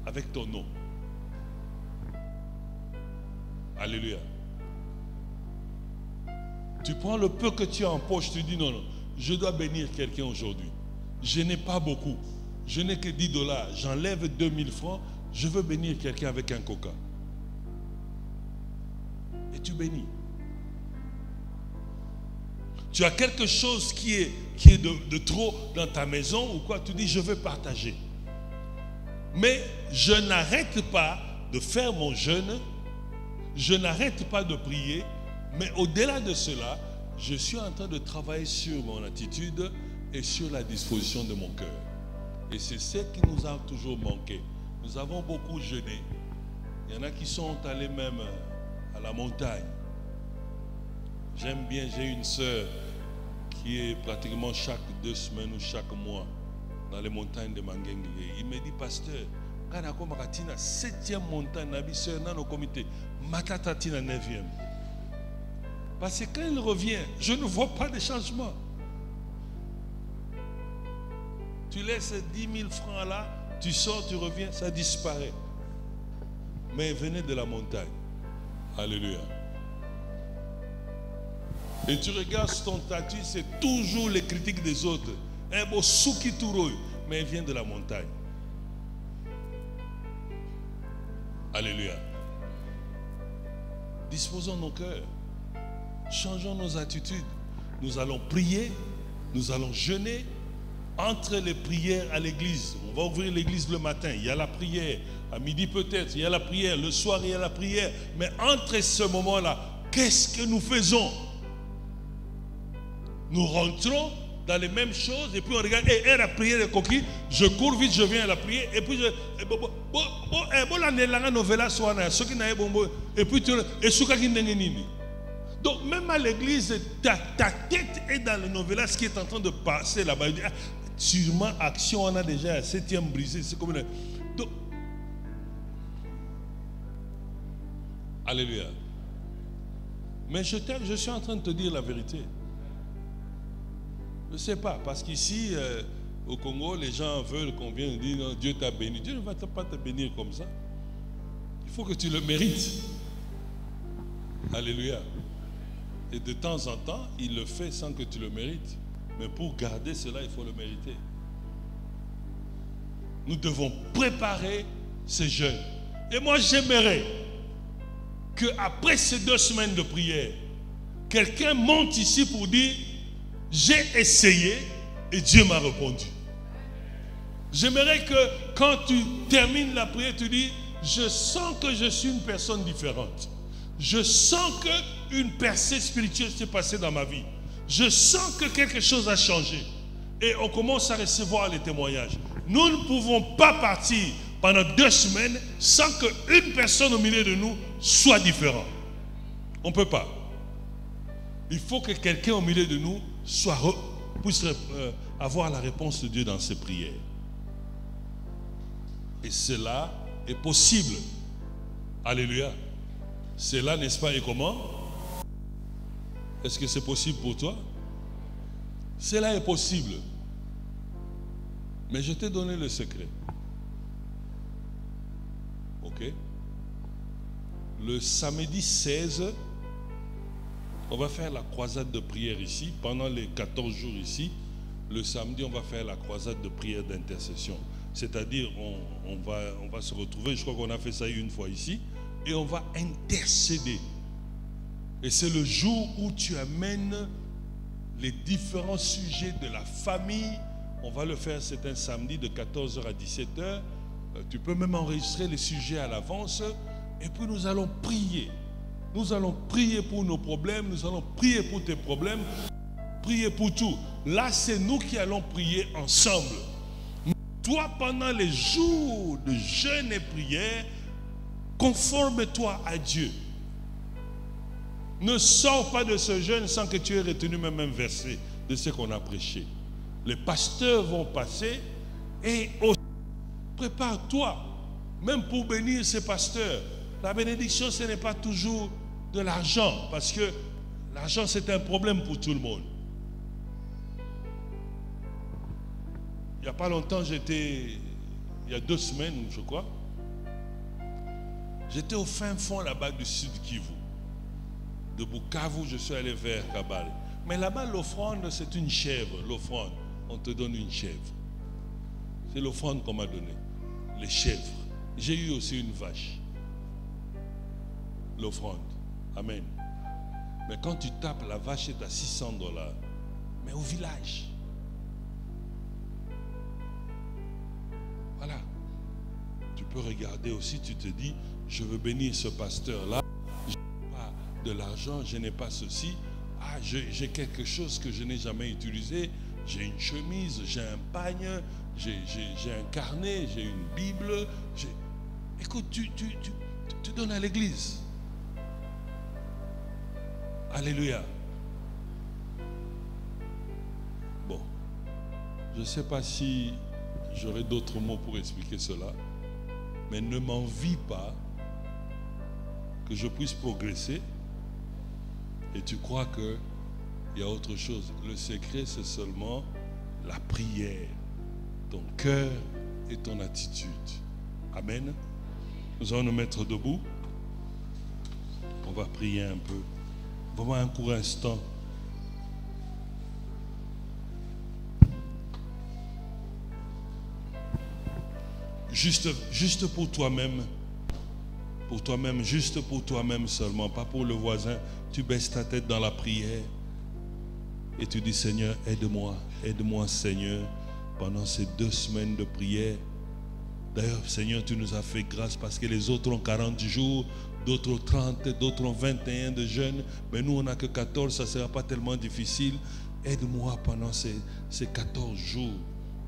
avec ton nom. Alléluia. Tu prends le peu que tu as en poche, tu dis non, non, je dois bénir quelqu'un aujourd'hui. Je n'ai pas beaucoup. Je n'ai que 10 $. J'enlève 2000 francs. Je veux bénir quelqu'un avec un coca. Et tu bénis. Tu as quelque chose qui est de trop dans ta maison ou quoi, tu dis je veux partager. Mais je n'arrête pas de faire mon jeûne. Je n'arrête pas de prier. Mais au-delà de cela, je suis en train de travailler sur mon attitude et sur la disposition de mon cœur. Et c'est ce qui nous a toujours manqué. Nous avons beaucoup jeûné. Il y en a qui sont allés même à la montagne. J'aime bien, j'ai une sœur qui est pratiquement chaque 2 semaines ou chaque mois dans les montagnes de Mangengue. Il me dit, pasteur, quand on a 7e montagne, dans nos comités, matatatina 9e. Parce que quand il revient, je ne vois pas de changement. Tu laisses 10 000 francs là, tu sors, tu reviens, ça disparaît. Mais venez de la montagne. Alléluia. Et tu regardes ton statut, c'est toujours les critiques des autres. Un beau souki touroi, mais il vient de la montagne. Alléluia. Disposons nos cœurs. Changeons nos attitudes. Nous allons prier, nous allons jeûner. Entre les prières à l'église, on va ouvrir l'église le matin, il y a la prière, à midi peut-être, il y a la prière, le soir il y a la prière. Mais entre ce moment-là, qu'est-ce que nous faisons? Nous rentrons dans les mêmes choses et puis on regarde, et la prière de coquille, je cours vite, je viens à la prière, et puis et puis tu donc même à l'église, ta tête est dans le novelas qui est en train de passer là-bas. Sûrement, action, on a déjà la 7e brisée. C'est comme une... Donc, alléluia. Mais je suis en train de te dire la vérité. Je ne sais pas, parce qu'ici, au Congo, les gens veulent qu'on vienne dire non, Dieu t'a béni. Dieu ne va pas te bénir comme ça. Il faut que tu le mérites. Alléluia. Et de temps en temps, il le fait sans que tu le mérites. Mais pour garder cela, il faut le mériter. Nous devons préparer ce jeûne. Et moi, j'aimerais qu'après ces 2 semaines de prière, quelqu'un monte ici pour dire, j'ai essayé et Dieu m'a répondu. J'aimerais que quand tu termines la prière, tu dis, je sens que je suis une personne différente. Je sens qu'une percée spirituelle s'est passée dans ma vie. Je sens que quelque chose a changé. Et on commence à recevoir les témoignages. Nous ne pouvons pas partir pendant 2 semaines sans qu'une personne au milieu de nous soit différente. On ne peut pas. il faut que quelqu'un au milieu de nous puisse avoir la réponse de Dieu dans ses prières. Et cela est possible. Alléluia. Cela, n'est-ce pas, et comment? Est-ce que c'est possible pour toi? Cela est possible. Mais je t'ai donné le secret. Ok? Le samedi 16, on va faire la croisade de prière ici. Pendant les 14 jours ici, le samedi, on va faire la croisade de prière d'intercession. C'est-à-dire, on va se retrouver, je crois qu'on a fait ça une fois ici, et on va intercéder. Et c'est le jour où tu amènes les différents sujets de la famille. On va le faire, c'est un samedi de 14h à 17h. Tu peux même enregistrer les sujets à l'avance. Et puis nous allons prier. Nous allons prier pour nos problèmes. Nous allons prier pour tes problèmes. Prier pour tout. Là, c'est nous qui allons prier ensemble. Toi, pendant les jours de jeûne et prière, conforme-toi à Dieu. Ne sors pas de ce jeûne sans que tu aies retenu même un verset de ce qu'on a prêché. Les pasteurs vont passer et prépare-toi, même pour bénir ces pasteurs. La bénédiction, ce n'est pas toujours de l'argent, parce que l'argent, c'est un problème pour tout le monde. Il n'y a pas longtemps, il y a 2 semaines, je crois, j'étais au fin fond là-bas du sud Kivu. De Bukavu, je suis allé vers Kabale. Mais là-bas, l'offrande, c'est une chèvre. L'offrande, on te donne une chèvre. C'est l'offrande qu'on m'a donnée. Les chèvres. J'ai eu aussi une vache. L'offrande. Amen. Mais quand tu tapes, la vache est à $600. Mais au village. Voilà. Tu peux regarder aussi, tu te dis, je veux bénir ce pasteur-là. Je n'ai pas de l'argent, je n'ai pas ceci. Ah, j'ai quelque chose que je n'ai jamais utilisé. J'ai une chemise, j'ai un pagne, j'ai un carnet, j'ai une Bible. Écoute, tu donnes à l'église. Alléluia. Bon, je ne sais pas si j'aurai d'autres mots pour expliquer cela, mais ne m'envie pas que je puisse progresser et tu crois qu'il y a autre chose. Le secret, c'est seulement la prière, ton cœur et ton attitude. Amen. Nous allons nous mettre debout. On va prier un peu. Vraiment un court instant. Juste pour toi-même. Pour toi-même, juste pour toi-même seulement, pas pour le voisin. Tu baisses ta tête dans la prière et tu dis, Seigneur, aide-moi Seigneur, pendant ces 2 semaines de prière. D'ailleurs, Seigneur, tu nous as fait grâce parce que les autres ont 40 jours, d'autres ont 30, d'autres ont 21 de jeûne, mais nous on n'a que 14, ça ne sera pas tellement difficile. Aide-moi pendant ces 14 jours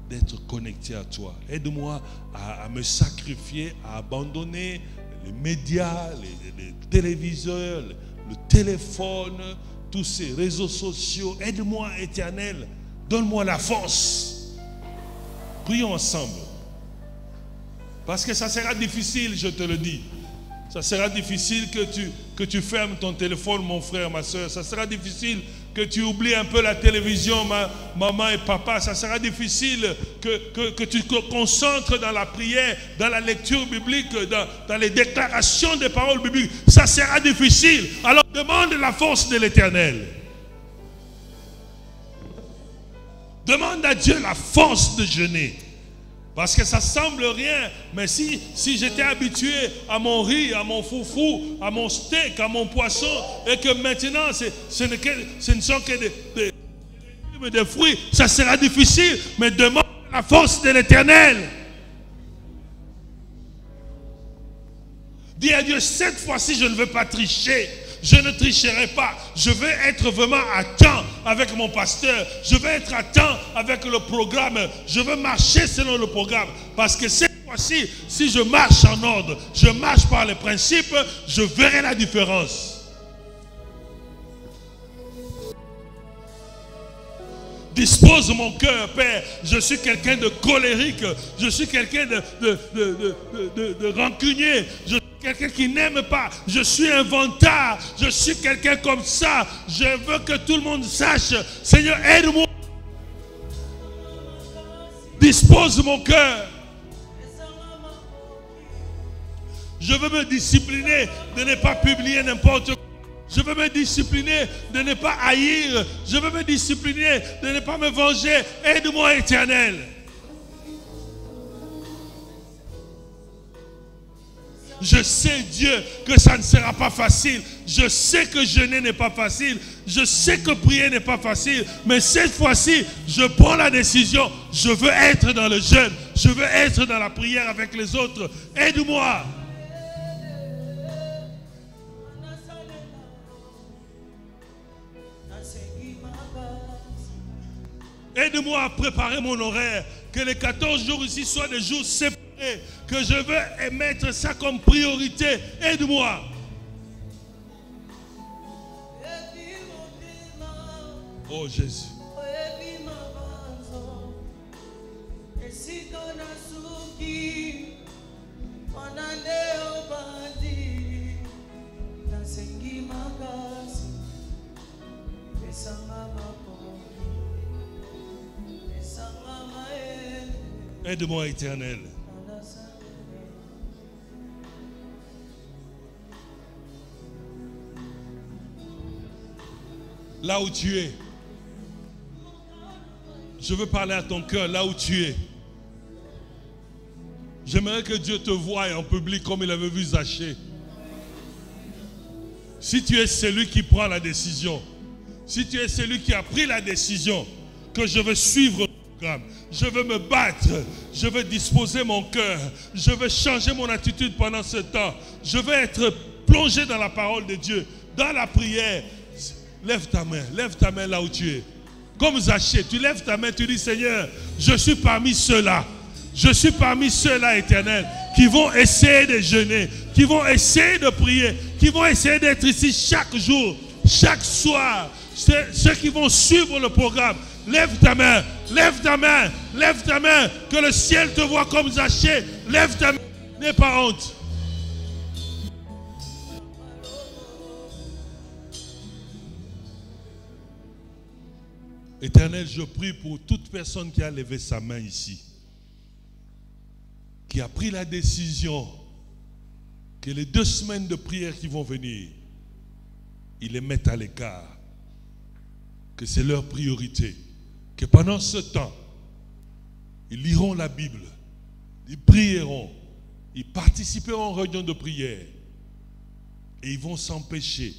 d'être connecté à toi. Aide-moi à me sacrifier, à abandonner les médias, les téléviseurs, le téléphone, tous ces réseaux sociaux. Aide-moi, Éternel. Donne-moi la force. Prions ensemble. Parce que ça sera difficile, je te le dis. Ça sera difficile que tu fermes ton téléphone, mon frère, ma soeur. Ça sera difficile que tu oublies un peu la télévision, maman et papa. Ça sera difficile que tu te concentres dans la prière, dans la lecture biblique, dans les déclarations des paroles bibliques. Ça sera difficile. Alors demande la force de l'Éternel. Demande à Dieu la force de jeûner. Parce que ça semble rien, mais si j'étais habitué à mon riz, à mon foufou, à mon steak, à mon poisson, et que maintenant ce ne sont que des fruits, ça sera difficile, mais demande la force de l'Éternel. Dis à Dieu, cette fois-ci je ne veux pas tricher. Je ne tricherai pas. Je vais être vraiment à temps avec mon pasteur. Je vais être à temps avec le programme. Je veux marcher selon le programme. Parce que cette fois-ci, si je marche en ordre, je marche par les principes, je verrai la différence. Dispose mon cœur, Père. Je suis quelqu'un de colérique. Je suis quelqu'un de rancunier. Je suis quelqu'un qui n'aime pas. Je suis un vantard. Je suis quelqu'un comme ça. Je veux que tout le monde sache. Seigneur, aide-moi. Dispose mon cœur. Je veux me discipliner de ne pas publier n'importe quoi. Je veux me discipliner de ne pas haïr. Je veux me discipliner de ne pas me venger. Aide-moi, Éternel. Je sais, Dieu, que ça ne sera pas facile. Je sais que jeûner n'est pas facile. Je sais que prier n'est pas facile. Mais cette fois-ci, je prends la décision. Je veux être dans le jeûne. Je veux être dans la prière avec les autres. Aide-moi. Aide-moi à préparer mon horaire. Que les 14 jours ici soient des jours séparés. Que je veux mettre ça comme priorité. Aide-moi. Oh Jésus. Aide-moi, Éternel. Là où tu es, je veux parler à ton cœur, là où tu es. J'aimerais que Dieu te voie en public comme il avait vu Zachée. Si tu es celui qui prend la décision, si tu es celui qui a pris la décision que je veux suivre le programme, je veux me battre, je veux disposer mon cœur, je veux changer mon attitude pendant ce temps, je veux être plongé dans la parole de Dieu, dans la prière. Lève ta main là où tu es. Comme Zachée, tu lèves ta main, tu dis Seigneur, je suis parmi ceux-là. Je suis parmi ceux-là, Éternel, qui vont essayer de jeûner, qui vont essayer de prier, qui vont essayer d'être ici chaque jour, chaque soir. Ceux qui vont suivre le programme. Lève ta main, lève ta main, lève ta main, que le ciel te voit comme Zachée. Lève ta main, n'aie pas honte. Éternel, je prie pour toute personne qui a levé sa main ici, qui a pris la décision que les 2 semaines de prière qui vont venir, ils les mettent à l'écart, que c'est leur priorité, que pendant ce temps, ils liront la Bible, ils prieront, ils participeront aux réunions de prière et ils vont s'empêcher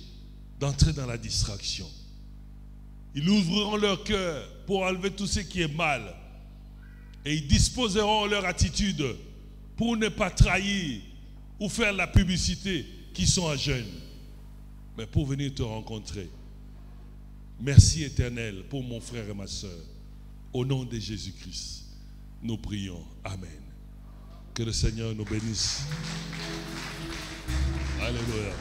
d'entrer dans la distraction. Ils ouvriront leur cœur pour enlever tout ce qui est mal et ils disposeront leur attitude pour ne pas trahir ou faire la publicité qui sont à jeûne, mais pour venir te rencontrer. Merci Éternel pour mon frère et ma soeur. Au nom de Jésus-Christ, nous prions. Amen. Que le Seigneur nous bénisse. Alléluia.